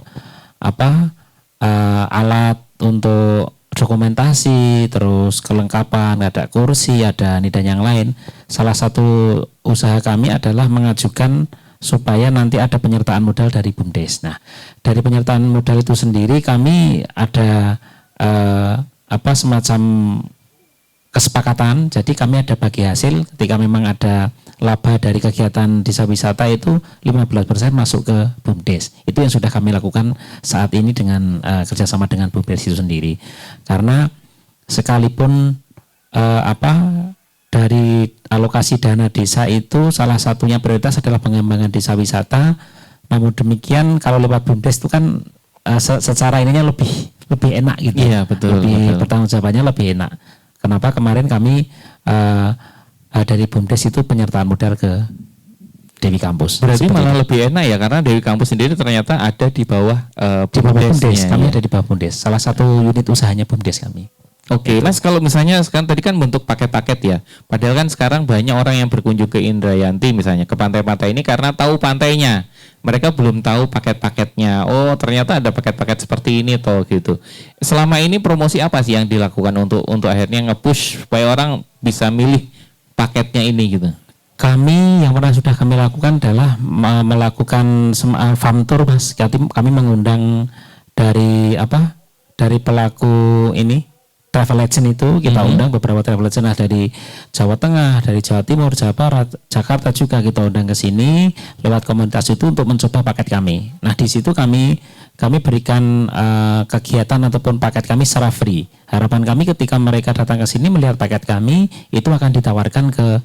Speaker 5: alat untuk dokumentasi, terus kelengkapan, ada kursi, ada ini dan yang lain. Salah satu usaha kami adalah mengajukan supaya nanti ada penyertaan modal dari BUMDes. Nah, dari penyertaan modal itu sendiri kami ada semacam kesepakatan. Jadi kami ada bagi hasil ketika memang ada laba dari kegiatan desa wisata itu 15% masuk ke BUMDes. Itu yang sudah kami lakukan saat ini dengan kerjasama dengan BUMDes itu sendiri. Karena sekalipun dari alokasi dana desa itu salah satunya prioritas adalah pengembangan desa wisata. Namun demikian kalau lewat BUMDes itu kan secara ininya lebih enak gitu.
Speaker 2: Iya, betul.
Speaker 5: Bertanggung jawabannya lebih enak. Kenapa kemarin kami dari BUMDes itu penyertaan modal ke Dewi Kampus.
Speaker 2: Berarti
Speaker 5: Seperti
Speaker 2: malah
Speaker 5: itu.
Speaker 2: lebih enak ya, karena Dewi Kampus sendiri ternyata ada di bawah
Speaker 5: Di bawah BUMDes.
Speaker 2: BUMDes-nya,
Speaker 5: Kami
Speaker 2: ya.
Speaker 5: ada di bawah BUMDes. Salah satu unit usahanya BUMDes kami.
Speaker 2: Oke, Mas, kalau misalnya sekarang tadi kan bentuk paket-paket ya. Padahal kan sekarang banyak orang yang berkunjung ke Indrayanti misalnya, ke pantai-pantai ini karena tahu pantainya. Mereka belum tahu paket-paketnya. Oh, ternyata ada paket-paket seperti ini toh gitu. Selama ini promosi apa sih yang dilakukan untuk akhirnya nge-push supaya orang bisa milih paketnya ini gitu?
Speaker 5: Kami yang pernah sudah kami lakukan adalah melakukan farm tour, Mas. Kami mengundang dari pelaku ini travel agent itu kita undang beberapa travel agent ada di Jawa Tengah, dari Jawa Timur, Jawa Barat, Jakarta juga kita undang ke sini lewat komunitas itu untuk mencoba paket kami. Nah di situ kami berikan kegiatan ataupun paket kami secara free. Harapan kami ketika mereka datang ke sini melihat paket kami itu akan ditawarkan ke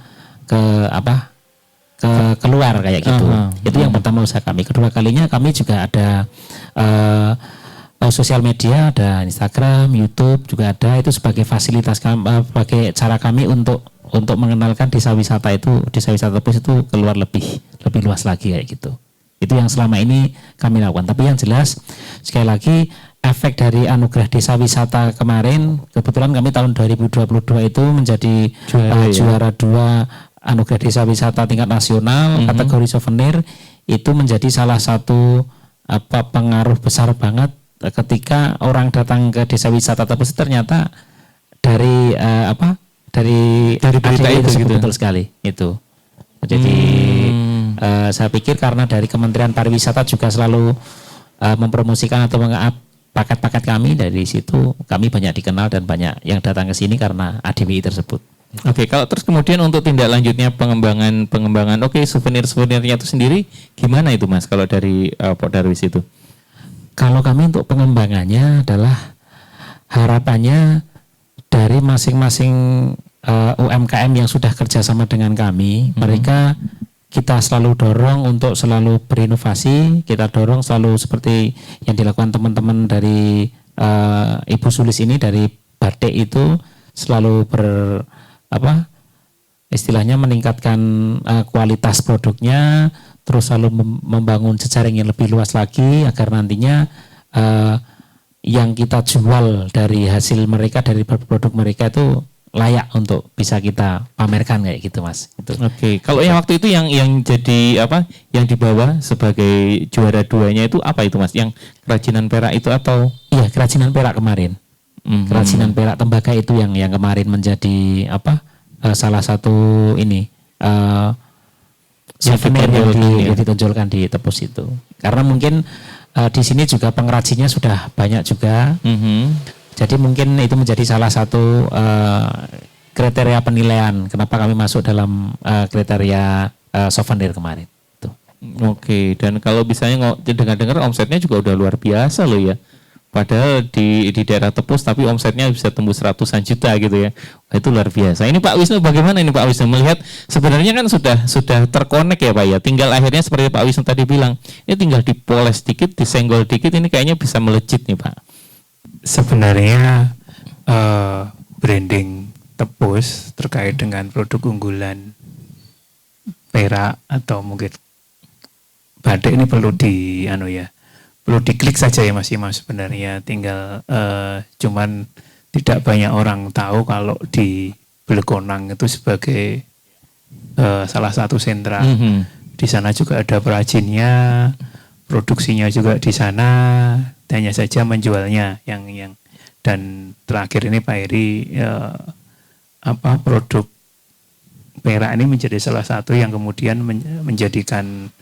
Speaker 5: keluar kayak gitu. Itu yang pertama usaha kami. Kedua kalinya kami juga ada sosial media, ada Instagram, YouTube juga ada, itu sebagai fasilitas sebagai cara kami untuk mengenalkan desa wisata Tempus itu keluar lebih luas lagi kayak gitu. Itu yang selama ini kami lakukan. Tapi yang jelas sekali lagi efek dari anugerah desa wisata kemarin, kebetulan kami tahun 2022 itu menjadi juara 2 anugerah desa wisata tingkat nasional kategori souvenir. Itu menjadi salah satu pengaruh besar banget ketika orang datang ke desa wisata Tepus ternyata dari berita itu gitu. Betul sekali itu. Jadi saya pikir karena dari Kementerian Pariwisata juga selalu mempromosikan atau paket-paket kami, dari situ kami banyak dikenal dan banyak yang datang ke sini karena ADWI tersebut.
Speaker 2: Oke, kalau terus kemudian untuk tindak lanjutnya pengembangan souvenirnya itu sendiri gimana itu Mas kalau dari Pok Darwis itu?
Speaker 5: Kalau kami untuk pengembangannya adalah harapannya dari masing-masing UMKM yang sudah kerjasama dengan kami, mereka kita selalu dorong untuk selalu berinovasi, kita dorong selalu seperti yang dilakukan teman-teman dari Ibu Sulis ini dari batik itu selalu istilahnya meningkatkan kualitas produknya, terus selalu membangun jejaring yang lebih luas lagi agar nantinya yang kita jual dari hasil mereka, dari produk mereka itu layak untuk bisa kita pamerkan kayak gitu Mas. Gitu.
Speaker 2: Oke, kalau yang waktu itu yang jadi yang dibawa sebagai juara 2-nya itu apa itu Mas? Yang kerajinan perak itu atau?
Speaker 5: Iya, kerajinan perak kemarin. Kerajinan perak tembaga itu yang kemarin menjadi salah satu souvenir yang ditonjolkan di Tepus itu. Karena mungkin di sini juga pengrajinnya sudah banyak juga. Jadi mungkin itu menjadi salah satu kriteria penilaian kenapa kami masuk dalam kriteria souvenir kemarin. Tuh.
Speaker 2: Oke, dan kalau misalnya dengar-dengar omsetnya juga udah luar biasa loh ya. Padahal di daerah Tepus tapi omsetnya bisa tembus ratusan juta gitu ya. Itu luar biasa. Ini Pak Wisnu bagaimana ini Pak Wisnu melihat sebenarnya kan sudah terkonek ya Pak ya. Tinggal akhirnya seperti Pak Wisnu tadi bilang, ini tinggal dipoles dikit, disenggol dikit, ini kayaknya bisa melejit nih Pak.
Speaker 4: Sebenarnya branding Tepus terkait dengan produk unggulan perak atau mungkin batik ini perlu perlu diklik saja ya Mas Imam sebenarnya, tinggal cuman tidak banyak orang tahu kalau di Blegonang itu sebagai salah satu sentra. Di sana juga ada perajinnya, produksinya juga di sana, hanya saja menjualnya yang dan terakhir ini Pak Heri produk perak ini menjadi salah satu yang kemudian menjadikan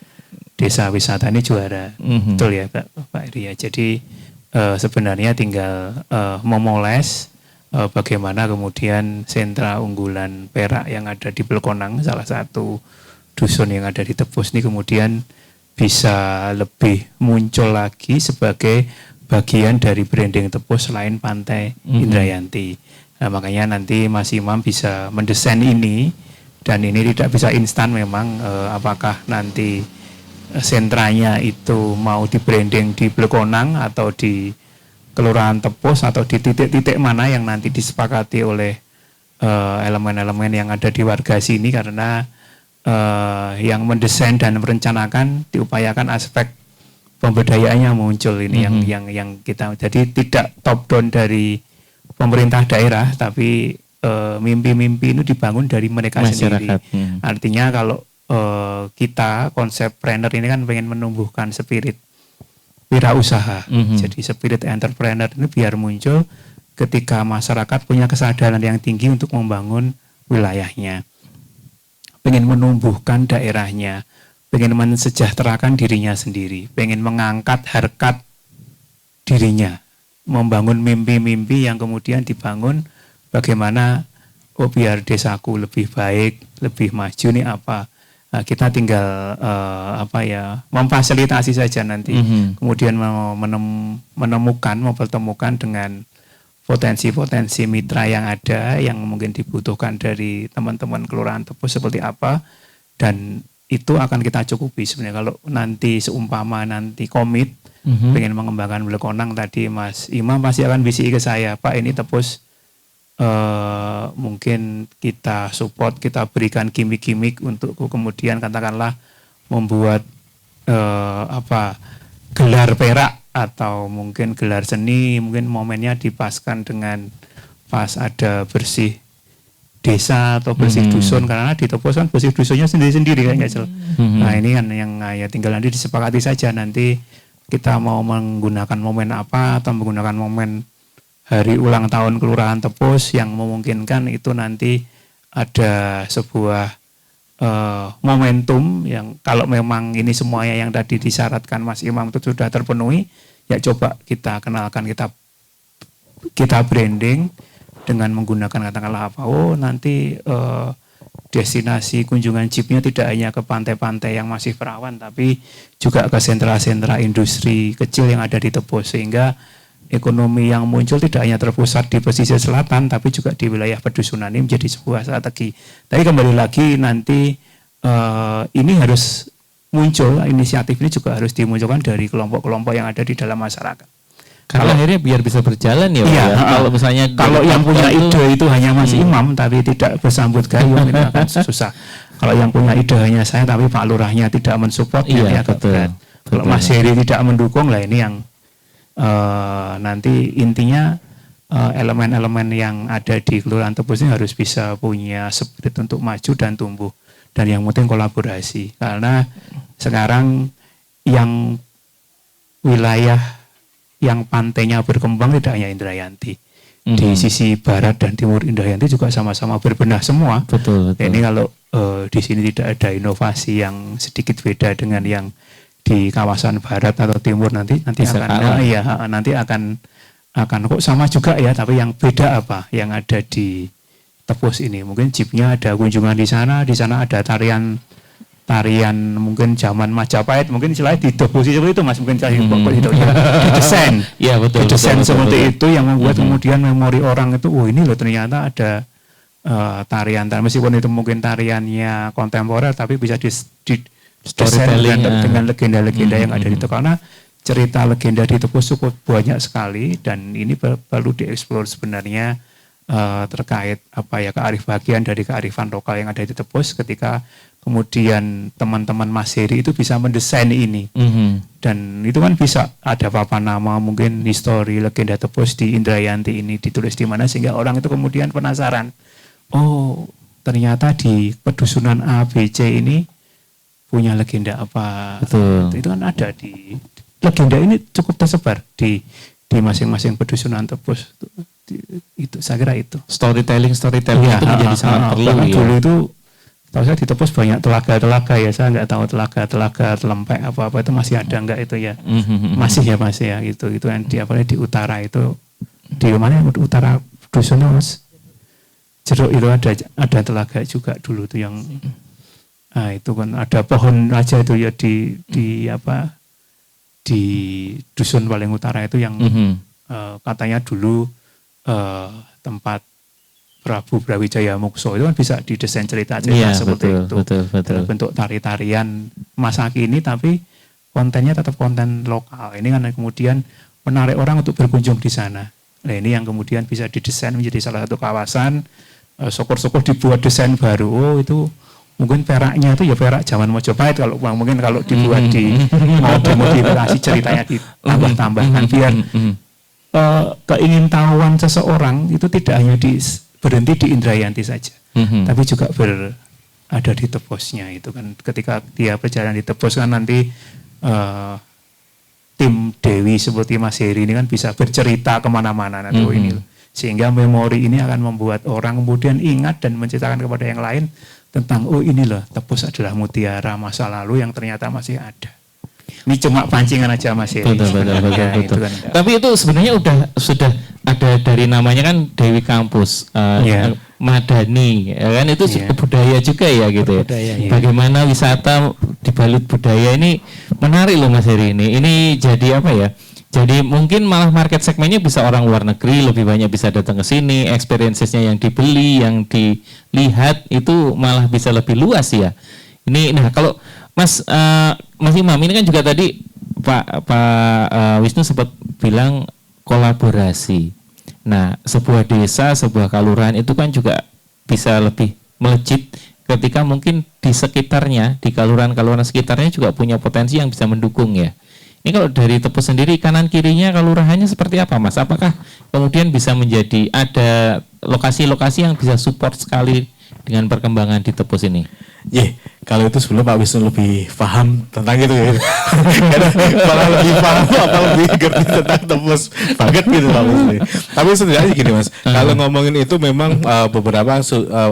Speaker 4: desa wisata ini juara. Betul ya Pak Heri ya. Jadi sebenarnya tinggal memoles bagaimana kemudian sentra unggulan perak yang ada di Blegonang, salah satu dusun yang ada di Tepus ini kemudian bisa lebih muncul lagi sebagai bagian dari branding Tepus selain Pantai Indrayanti. Nah, makanya nanti Mas Imam bisa mendesain ini, dan ini tidak bisa instan memang apakah nanti sentranya itu mau di branding di Blegonang atau di Kelurahan Tepus atau di titik-titik mana yang nanti disepakati oleh elemen-elemen yang ada di warga sini, karena yang mendesain dan merencanakan diupayakan aspek pemberdayaannya muncul ini yang kita, jadi tidak top down dari pemerintah daerah tapi mimpi-mimpi itu dibangun dari mereka sendiri. Artinya kalau kita konsep planner ini kan pengen menumbuhkan spirit wirausaha. Jadi spirit entrepreneur ini biar muncul ketika masyarakat punya kesadaran yang tinggi untuk membangun wilayahnya, pengen menumbuhkan daerahnya, pengen mensejahterakan dirinya sendiri, pengen mengangkat harkat dirinya, membangun mimpi-mimpi yang kemudian dibangun bagaimana biar desaku lebih baik, lebih maju nih apa. Nah, kita tinggal memfasilitasi saja nanti, kemudian mempertemukan dengan potensi-potensi mitra yang ada yang mungkin dibutuhkan dari teman-teman Kelurahan Tepus seperti apa, dan itu akan kita cukupi sebenarnya. Kalau nanti seumpama nanti komit pengen mengembangkan Blegonang tadi Mas Imam pasti akan bisiki ke saya, Pak ini Tepus mungkin kita support, kita berikan gimmick-gimmick untuk kemudian katakanlah membuat gelar perak atau mungkin gelar seni, mungkin momennya dipaskan dengan pas ada bersih desa atau bersih dusun, karena di Tepos kan bersih dusunnya sendiri-sendiri kan nggak jelas. Nah ini kan yang ya tinggal nanti disepakati saja nanti kita mau menggunakan momen apa atau menggunakan momen hari ulang tahun Kelurahan Tepos yang memungkinkan itu nanti ada sebuah momentum yang kalau memang ini semuanya yang tadi disyaratkan Mas Imam itu sudah terpenuhi, ya coba kita kenalkan, kita branding dengan menggunakan katakanlah apa, nanti destinasi kunjungan jeepnya tidak hanya ke pantai-pantai yang masih perawan, tapi juga ke sentra-sentra industri kecil yang ada di Tepos, sehingga ekonomi yang muncul tidak hanya terpusat di pesisir selatan, tapi juga di wilayah pedusunan. Ini menjadi sebuah strategi. Tapi kembali lagi nanti ini harus muncul, inisiatif ini juga harus dimunculkan dari kelompok-kelompok yang ada di dalam masyarakat.
Speaker 2: Karena akhirnya biar bisa berjalan ya,
Speaker 4: iya,
Speaker 2: ya. Kalau misalnya
Speaker 4: yang punya ide itu hanya Mas Imam tapi tidak bersambut gayung itu akan susah. Kalau yang punya ide hanya saya tapi Pak Lurahnya tidak mensupport,
Speaker 2: iya,
Speaker 4: agak berat. Kalau Mas Heri tidak mendukung, lah ini yang nanti intinya elemen-elemen yang ada di Kelurahan Tepos ini harus bisa punya spirit untuk maju dan tumbuh, dan yang penting kolaborasi, karena sekarang yang wilayah yang pantainya berkembang tidak hanya Indrayanti, di sisi barat dan timur Indrayanti juga sama-sama berbenah semua.
Speaker 2: Betul.
Speaker 4: Ini kalau di sini tidak ada inovasi yang sedikit beda dengan yang di kawasan barat atau timur, nanti akan kok sama juga ya, tapi yang beda apa yang ada di Tepos ini. Mungkin jeepnya ada kunjungan di sana ada tarian mungkin zaman Majapahit, mungkin istilahnya didebusi seperti itu Mas, mungkin didesain.
Speaker 2: Iya betul.
Speaker 4: Didesain seperti
Speaker 2: betul.
Speaker 4: itu yang membuat kemudian memori orang itu, ini loh ternyata ada tarian, meskipun itu mungkin tariannya kontemporer, tapi bisa didesain dengan legenda-legenda yang ada di itu, karena cerita legenda di Tepos cukup banyak sekali, dan ini perlu dieksplor sebenarnya terkait kearifan dari kearifan lokal yang ada di Tepos, ketika kemudian teman-teman Mas Heri itu bisa mendesain ini. Dan itu kan bisa ada papan nama, mungkin histori legenda Tepos di Indrayanti ini ditulis di mana, sehingga orang itu kemudian penasaran, oh ternyata di pedusunan ABC ini punya legenda apa.
Speaker 2: Betul.
Speaker 4: Itu kan ada di legenda ini cukup tersebar di masing-masing pedusunan Tepos. Itu saya kira itu
Speaker 2: Storytelling itu menjadi sangat perlu ya.
Speaker 4: Dulu itu tahu saya di Tepos banyak telaga ya, saya nggak tahu telaga Telempek apa itu masih ada nggak itu ya. Masih ya itu yang di utara itu, di mana utara dusun Mas Jeruk itu ada telaga juga dulu tuh yang itu kan ada pohon aja itu ya di dusun paling utara itu yang katanya dulu tempat Prabu Brawijaya Mukso, itu kan bisa didesain cerita seperti itu. Betul. Dalam bentuk tari-tarian masa kini, tapi kontennya tetap konten lokal. Ini kan kemudian menarik orang untuk berkunjung di sana. Nah ini yang kemudian bisa didesain menjadi salah satu kawasan. Syukur-syukur dibuat desain baru. Oh itu mungkin peraknya itu ya perak zaman Mojopahit, kalau dibuat mau dimodifikasi ceritanya ditambah-tambahkan biar keingintahuan seseorang itu tidak hanya berhenti di Indrayanti saja, tapi juga ada di Teposnya itu kan. Ketika dia berjalan di Tepos kan nanti tim Dewi seperti Mas Heri ini kan bisa bercerita kemana-mana nanti ini, sehingga memori ini akan membuat orang kemudian ingat dan menceritakan kepada yang lain tentang ini loh Tepos adalah mutiara masa lalu yang ternyata masih ada. Ini cuma pancingan aja Mas Heri.
Speaker 2: Betul. Kan. Tapi itu sebenarnya sudah ada dari namanya kan Dewi Kampus, Madani, ya kan itu budaya juga ya gitu. Bagaimana wisata dibalut budaya ini menarik loh Mas Heri ini. Ini jadi apa ya? Jadi mungkin malah market segmennya bisa orang luar negeri lebih banyak bisa datang ke sini, experiences-nya yang dibeli, yang dilihat itu malah bisa lebih luas ya. Ini nah kalau Mas Imam ini kan juga tadi Pak Wisnu sempat bilang kolaborasi. Nah, sebuah desa, sebuah kelurahan itu kan juga bisa lebih melejit ketika mungkin di sekitarnya, di kelurahan-kelurahan sekitarnya juga punya potensi yang bisa mendukung ya. Ini kalau dari Tepus sendiri kanan kirinya kelurahannya seperti apa Mas? Apakah kemudian bisa menjadi ada lokasi-lokasi yang bisa support sekali dengan perkembangan di Tepus ini?
Speaker 3: Kalau itu sebelum Pak Wisnu lebih paham tentang itu ya. Karena malah lebih paham atau lebih ngerti tentang Tepus banget gitu Pak Wisnu. Tapi setidaknya gini Mas, kalau ngomongin itu memang beberapa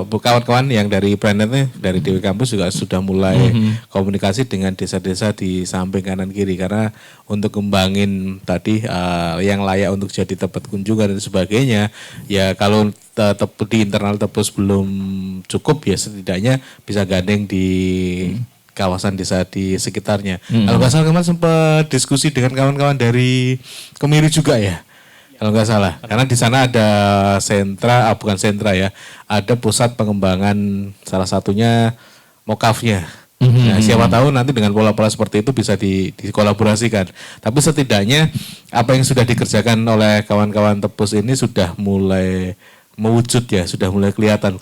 Speaker 3: kawan-kawan yang dari Brandnet dari Dewi Kampus juga sudah mulai komunikasi dengan desa-desa di samping kanan kiri, karena untuk kembangin tadi yang layak untuk jadi tempat kunjungan dan sebagainya, ya kalau di internal Tepus belum cukup ya setidaknya bisa gandeng di kawasan desa di sekitarnya. Kalau nggak salah kemarin sempat diskusi dengan kawan-kawan dari Kemiri juga ya, kalau nggak salah. Karena di sana ada sentra, bukan sentra ya, ada pusat pengembangan salah satunya mokafnya. Nah, siapa tahu nanti dengan pola-pola seperti itu bisa dikolaborasikan. Tapi setidaknya apa yang sudah dikerjakan oleh kawan-kawan Tepus ini sudah mulai mewujud ya, sudah mulai kelihatan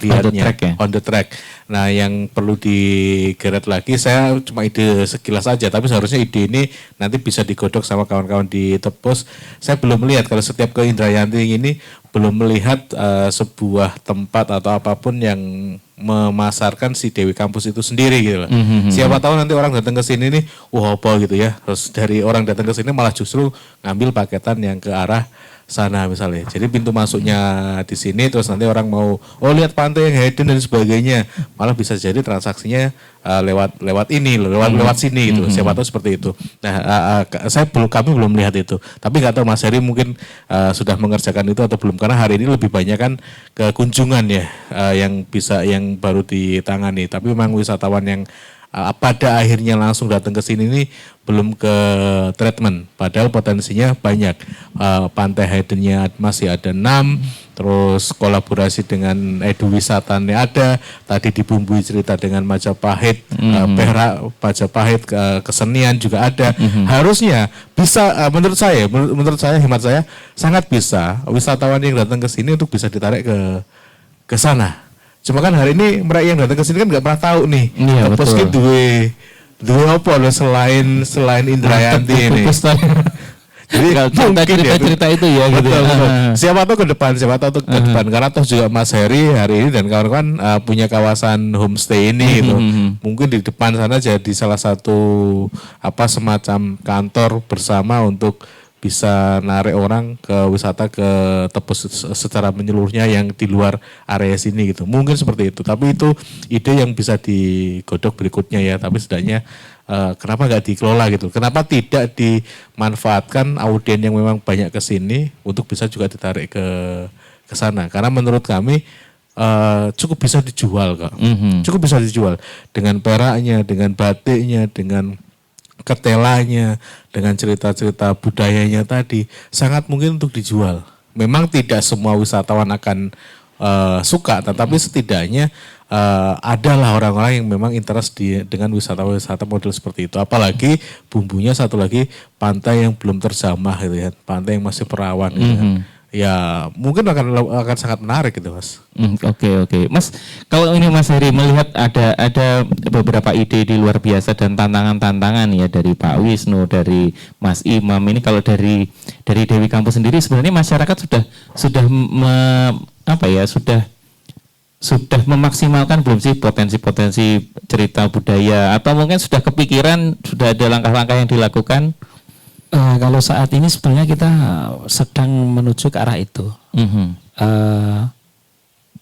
Speaker 3: on the track. Nah, yang perlu digeret lagi, saya cuma ide sekilas saja, tapi seharusnya ide ini nanti bisa digodok sama kawan-kawan di Tepus. Saya belum melihat, kalau setiap ke Indrayanti ini belum melihat sebuah tempat atau apapun yang memasarkan si Dewi Kampus itu sendiri gitu loh. Siapa tahu nanti orang datang ke sini nih, wah apa gitu ya. Terus dari orang datang ke sini malah justru ngambil paketan yang ke arah sana misalnya. Jadi pintu masuknya di sini, terus nanti orang mau lihat pantai yang hidden dan sebagainya, malah bisa jadi transaksinya lewat sini gitu. Siapa tahu seperti itu. Nah, kami belum melihat itu. Tapi nggak tahu Mas Heri mungkin sudah mengerjakan itu atau belum, karena hari ini lebih banyak kan ke kunjungan ya, yang baru ditangani. Tapi memang wisatawan yang pada akhirnya langsung datang ke sini ini belum ke treatment, padahal potensinya banyak. Pantai hiddennya masih ada 6, terus kolaborasi dengan eduwisatanya ada, tadi dibumbui cerita dengan Majapahit, Perak, Majapahit, kesenian juga ada. Harusnya bisa, menurut saya hemat saya sangat bisa wisatawan yang datang ke sini untuk bisa ditarik ke sana. Cuma kan hari ini mereka yang datang ke sini kan nggak pernah tahu nih.
Speaker 2: Iya,
Speaker 3: Tepus ki duwe apa loh selain Indrayanti ini. Jadi mungkin
Speaker 2: cerita itu ya
Speaker 3: betul,
Speaker 2: gitu.
Speaker 3: Betul. Siapa tahu ke depan karena toh juga Mas Heri hari ini dan kawan-kawan punya kawasan homestay ini gitu. Mungkin di depan sana jadi salah satu semacam kantor bersama untuk bisa narik orang ke wisata ke Tepus secara menyeluruhnya yang di luar area sini gitu. Mungkin seperti itu. Tapi itu ide yang bisa digodok berikutnya ya. Tapi setidaknya kenapa nggak dikelola gitu? Kenapa tidak dimanfaatkan audien yang memang banyak ke sini untuk bisa juga ditarik ke sana? Karena menurut kami cukup bisa dijual kok. Cukup bisa dijual dengan peraknya, dengan batiknya, dengan ketelanya, dengan cerita-cerita budayanya tadi, sangat mungkin untuk dijual. Memang tidak semua wisatawan akan suka, tetapi setidaknya adalah orang-orang yang memang interest dengan wisata-wisata model seperti itu. Apalagi bumbunya satu lagi, pantai yang belum terjamah gitu ya, pantai yang masih perawan gitu kan. Ya mungkin akan sangat menarik gitu Mas.
Speaker 2: Oke. Mas, kalau ini Mas Heri melihat ada beberapa ide di luar biasa dan tantangan-tantangan ya dari Pak Wisnu, dari Mas Imam. Ini kalau dari Dewi Kampus sendiri sebenarnya masyarakat sudah memaksimalkan belum sih potensi-potensi cerita budaya, atau mungkin sudah kepikiran, sudah ada langkah-langkah yang dilakukan?
Speaker 5: Kalau saat ini sebenarnya kita sedang menuju ke arah itu.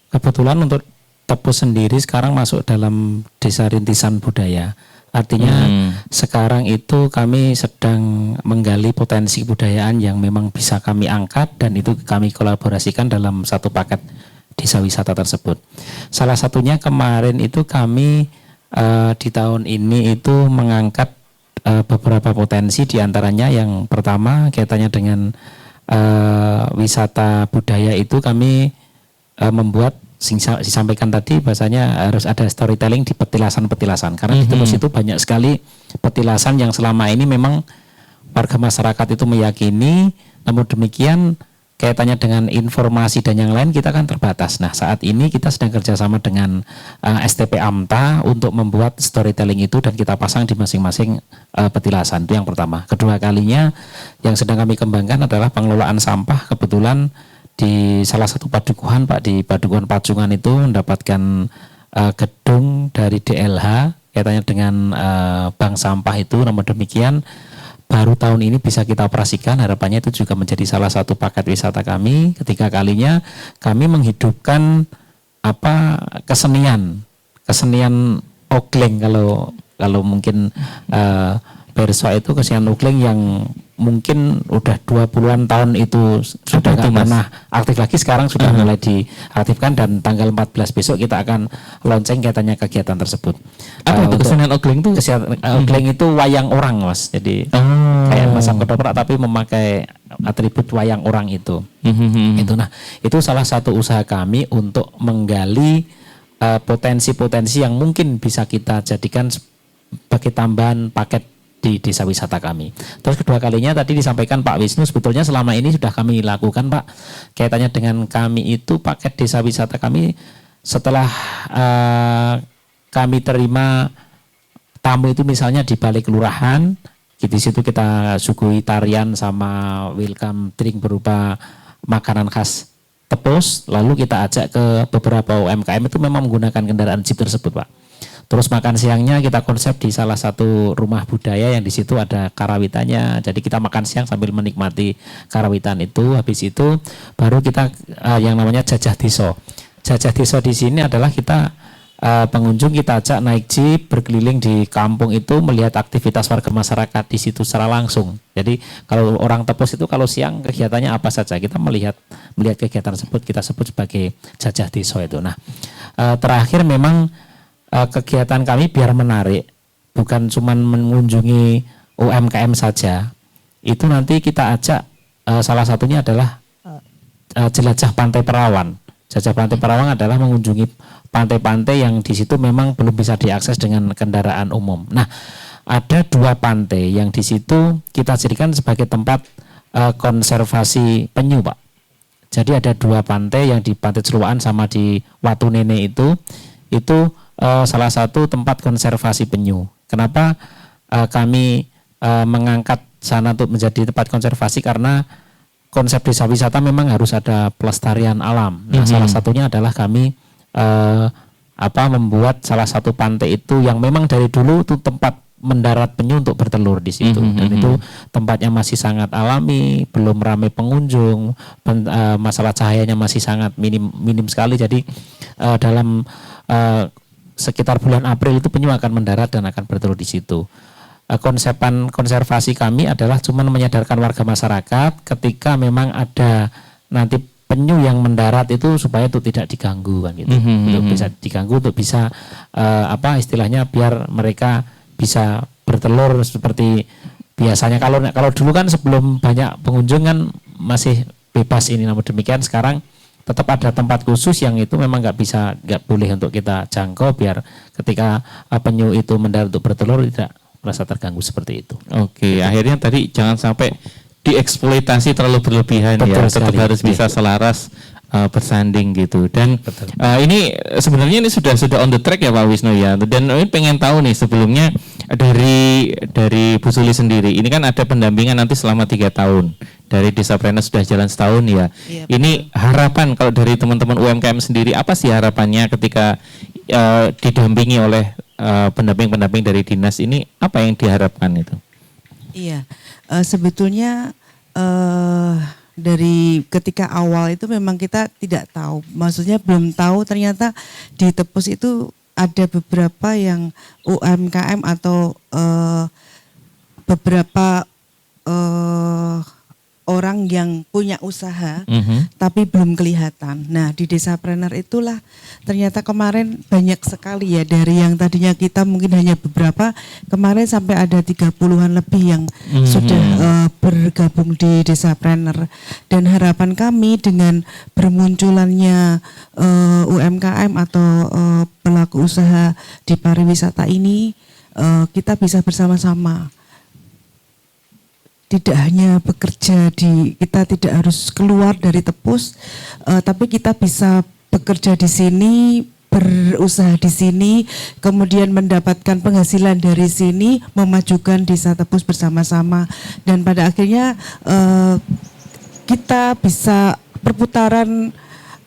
Speaker 5: Kebetulan untuk Tepus sendiri sekarang masuk dalam desa rintisan budaya. Artinya sekarang itu kami sedang menggali potensi kebudayaan yang memang bisa kami angkat dan itu kami kolaborasikan dalam satu paket desa wisata tersebut. Salah satunya kemarin itu kami di tahun ini itu mengangkat beberapa potensi, diantaranya yang pertama kaitannya dengan wisata budaya itu kami membuat disampaikan tadi bahasanya harus ada storytelling di petilasan-petilasan, karena di Tepus itu banyak sekali petilasan yang selama ini memang warga masyarakat itu meyakini, namun demikian kaitannya dengan informasi dan yang lain kita kan terbatas. Nah saat ini kita sedang kerjasama dengan STP AMTA untuk membuat storytelling itu dan kita pasang di masing-masing petilasan. Itu yang pertama. Kedua kalinya yang sedang kami kembangkan adalah pengelolaan sampah. Kebetulan di salah satu padukuhan Pak, di Padukuhan Pacungan itu mendapatkan gedung dari DLH kaitannya dengan bank sampah itu. Namun demikian baru tahun ini bisa kita operasikan, harapannya itu juga menjadi salah satu paket wisata kami. Ketiga kalinya kami menghidupkan kesenian ogling, kalau mungkin Berswa itu kesenian ogling yang mungkin udah 20-an tahun itu sudah nggak pernah aktif lagi, sekarang sudah mulai diaktifkan dan tanggal 14 besok kita akan launching kaitannya kegiatan tersebut.
Speaker 2: Apa itu kesenian ogling itu?
Speaker 5: Kesenian ogling itu wayang orang Mas, jadi kayak masa ketoprak tapi memakai atribut wayang orang itu. Itu, nah itu salah satu usaha kami untuk menggali potensi-potensi yang mungkin bisa kita jadikan sebagai tambahan paket di desa wisata kami. Terus kedua kalinya tadi disampaikan Pak Wisnu, sebetulnya selama ini sudah kami lakukan Pak, kaitannya dengan kami itu paket desa wisata kami setelah kami terima tamu itu misalnya di balik kelurahan, di situ kita suguhi tarian sama welcome drink berupa makanan khas Tepus, lalu kita ajak ke beberapa UMKM itu memang menggunakan kendaraan jeep tersebut Pak. Terus makan siangnya kita konsep di salah satu rumah budaya yang di situ ada karawitannya. Jadi kita makan siang sambil menikmati karawitan itu. Habis itu baru kita yang namanya jajah deso. Jajah deso di sini adalah kita pengunjung kita ajak naik jeep berkeliling di kampung itu melihat aktivitas warga masyarakat di situ secara langsung. Jadi kalau orang Tepus itu kalau siang kegiatannya apa saja, kita melihat kegiatan tersebut kita sebut sebagai jajah deso itu. Nah terakhir memang kegiatan kami biar menarik, bukan cuma mengunjungi UMKM saja. Itu nanti kita ajak salah satunya adalah jelajah Pantai Perawan. Jelajah Pantai Perawan adalah mengunjungi pantai-pantai yang di situ memang belum bisa diakses dengan kendaraan umum. Nah, ada 2 pantai yang di situ kita jadikan sebagai tempat konservasi penyu, Pak. Jadi ada 2 pantai yang di Pantai Celuan sama di Watu Nene itu salah satu tempat konservasi penyu. Kenapa kami mengangkat sana untuk menjadi tempat konservasi? Karena konsep desa wisata memang harus ada pelestarian alam. Nah, salah satunya adalah kami membuat salah satu pantai itu yang memang dari dulu itu tempat mendarat penyu untuk bertelur di situ. Dan itu tempatnya masih sangat alami, belum ramai pengunjung, masalah cahayanya masih sangat minim sekali. Jadi dalam sekitar bulan April itu penyu akan mendarat dan akan bertelur di situ. Konsepan konservasi kami adalah cuma menyadarkan warga masyarakat ketika memang ada nanti penyu yang mendarat itu supaya itu tidak diganggu kan gitu. Untuk bisa diganggu, untuk bisa istilahnya biar mereka bisa bertelur seperti biasanya. Kalau dulu kan sebelum banyak pengunjung kan masih bebas ini, namun demikian sekarang tetap ada tempat khusus yang itu memang nggak boleh untuk kita jangkau biar ketika penyu itu mendarat untuk bertelur tidak merasa terganggu seperti itu.
Speaker 2: Oke, akhirnya tadi jangan sampai dieksploitasi terlalu berlebihan. Betul ya, tetap harus bisa selaras bersanding gitu. Dan ini sebenarnya ini sudah on the track ya Pak Wisnu ya. Dan ini pengen tahu nih sebelumnya dari Bu Suli sendiri. Ini kan ada pendampingan nanti selama 3 tahun. Dari Desapreneur sudah jalan setahun ya. Iya, ini harapan kalau dari teman-teman UMKM sendiri, apa sih harapannya ketika didampingi oleh pendamping-pendamping dari dinas ini, apa yang diharapkan itu?
Speaker 6: Iya, sebetulnya dari ketika awal itu memang kita tidak tahu, maksudnya belum tahu ternyata di Tepus itu ada beberapa yang UMKM atau beberapa orang yang punya usaha tapi belum kelihatan. Nah di Desapreneur itulah ternyata kemarin banyak sekali ya, dari yang tadinya kita mungkin hanya beberapa, kemarin sampai ada 30-an lebih yang sudah bergabung di Desapreneur. Dan harapan kami dengan bermunculannya UMKM atau pelaku usaha di pariwisata ini, kita bisa bersama-sama tidak hanya bekerja kita tidak harus keluar dari Tepus, tapi kita bisa bekerja di sini, berusaha di sini, kemudian mendapatkan penghasilan dari sini, memajukan desa Tepus bersama-sama, dan pada akhirnya kita bisa perputaran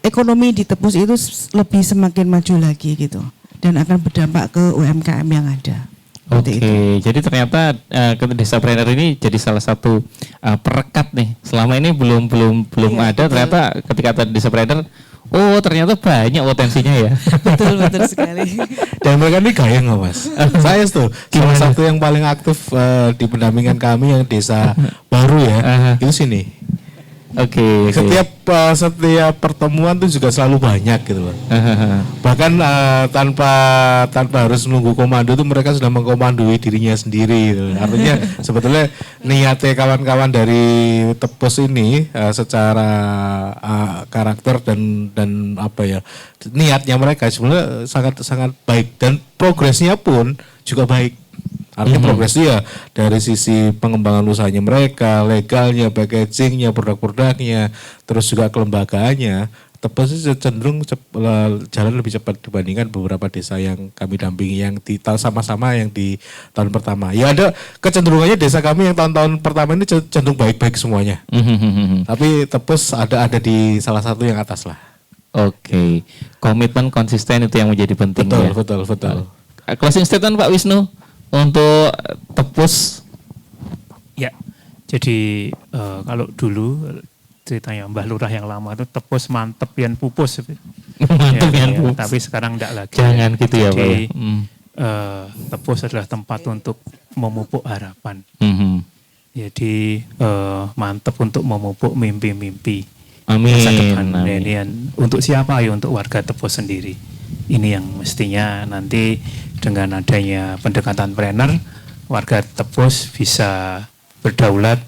Speaker 6: ekonomi di Tepus itu lebih semakin maju lagi gitu, dan akan berdampak ke UMKM yang ada.
Speaker 2: Oke, jadi ternyata Desapreneur ini jadi salah satu perekat nih. Selama ini belum
Speaker 6: Iya,
Speaker 2: ada, ternyata ketika ada Desapreneur, oh ternyata banyak potensinya ya.
Speaker 6: Betul sekali.
Speaker 3: Dan mereka ini gaya nggak mas? Saya tuh salah satu yang paling aktif di pendampingan kami yang desa baru ya, itu sini.
Speaker 2: Oke.
Speaker 3: Setiap pertemuan tuh juga selalu banyak gitu loh. Bahkan tanpa harus menunggu komando tuh mereka sudah mengkomandoi dirinya sendiri gitu. Artinya sebetulnya niatnya kawan-kawan dari Tepus ini secara karakter dan apa ya, niatnya mereka sebenarnya sangat baik, dan progresnya pun juga baik. Artinya progresnya ya dari sisi pengembangan usahanya mereka, legalnya, packagingnya, produk-produknya, terus juga kelembagaannya. Tepus itu cenderung jalan lebih cepat dibandingkan beberapa desa yang kami dampingi yang di sama-sama yang di tahun pertama. Ya ada kecenderungannya desa kami yang tahun-tahun pertama ini cenderung baik-baik semuanya. Tapi Tepus ada di salah satu yang atas lah.
Speaker 2: Oke, komitmen konsisten itu yang menjadi penting.
Speaker 3: Betul.
Speaker 2: Closing statement Pak Wisnu untuk Tepus.
Speaker 4: Ya, jadi kalau dulu ceritanya Mbah Lurah yang lama itu Tepus mantep yang pupus.
Speaker 2: Mantep yang pupus.
Speaker 4: Tapi sekarang enggak lagi.
Speaker 2: Jangan gitu ya Pak.
Speaker 4: Jadi Tepus adalah tempat untuk memupuk harapan. Jadi mantep untuk memupuk mimpi-mimpi masa depan. Ini untuk siapa ya? Untuk warga Tepus sendiri. Ini yang mestinya nanti dengan adanya pendekatan trainer, warga Tepus bisa berdaulat,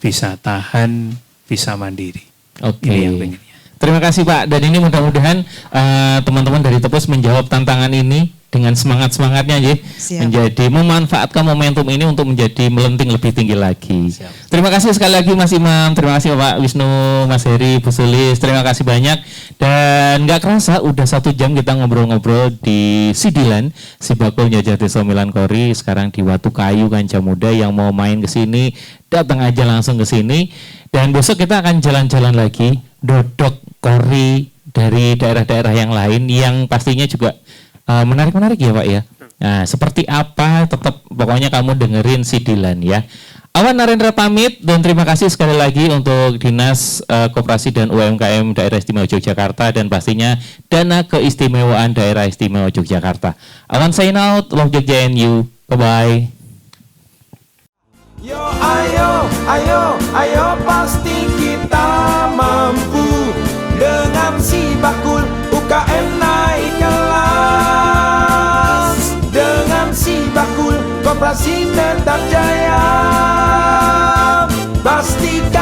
Speaker 4: bisa tahan, bisa mandiri.
Speaker 2: Oke.
Speaker 4: Ini yang pengennya.
Speaker 2: Terima kasih Pak, dan ini mudah-mudahan teman-teman dari Tepus menjawab tantangan ini dengan semangat-semangatnya ya, menjadi memanfaatkan momentum ini untuk menjadi melenting lebih tinggi lagi. Siap. Terima kasih sekali lagi Mas Imam, terima kasih Pak Wisnu, Mas Heri, Bu Sulis, terima kasih banyak. Dan nggak kerasa udah 1 jam kita ngobrol-ngobrol di Sidilan, Sibakul Njajah Desa Milankori, sekarang di Watu Kayu Kanca Muda. Yang mau main ke sini datang aja langsung ke sini. Dan besok kita akan jalan-jalan lagi, dodok kori dari daerah-daerah yang lain yang pastinya juga menarik-menarik ya Pak ya. Nah, seperti apa tetap pokoknya kamu dengerin Sidilan ya. Awan Narendra pamit dan terima kasih sekali lagi untuk Dinas Koperasi dan UMKM Daerah Istimewa Yogyakarta dan pastinya Dana Keistimewaan Daerah Istimewa Yogyakarta. Awan sign out, love Jogja and you. Bye-bye.
Speaker 1: Yo ayo pasti kita mampu dengan si bakul UKM naik kelas, dengan si bakul Koperasi Tetap Jaya pastikan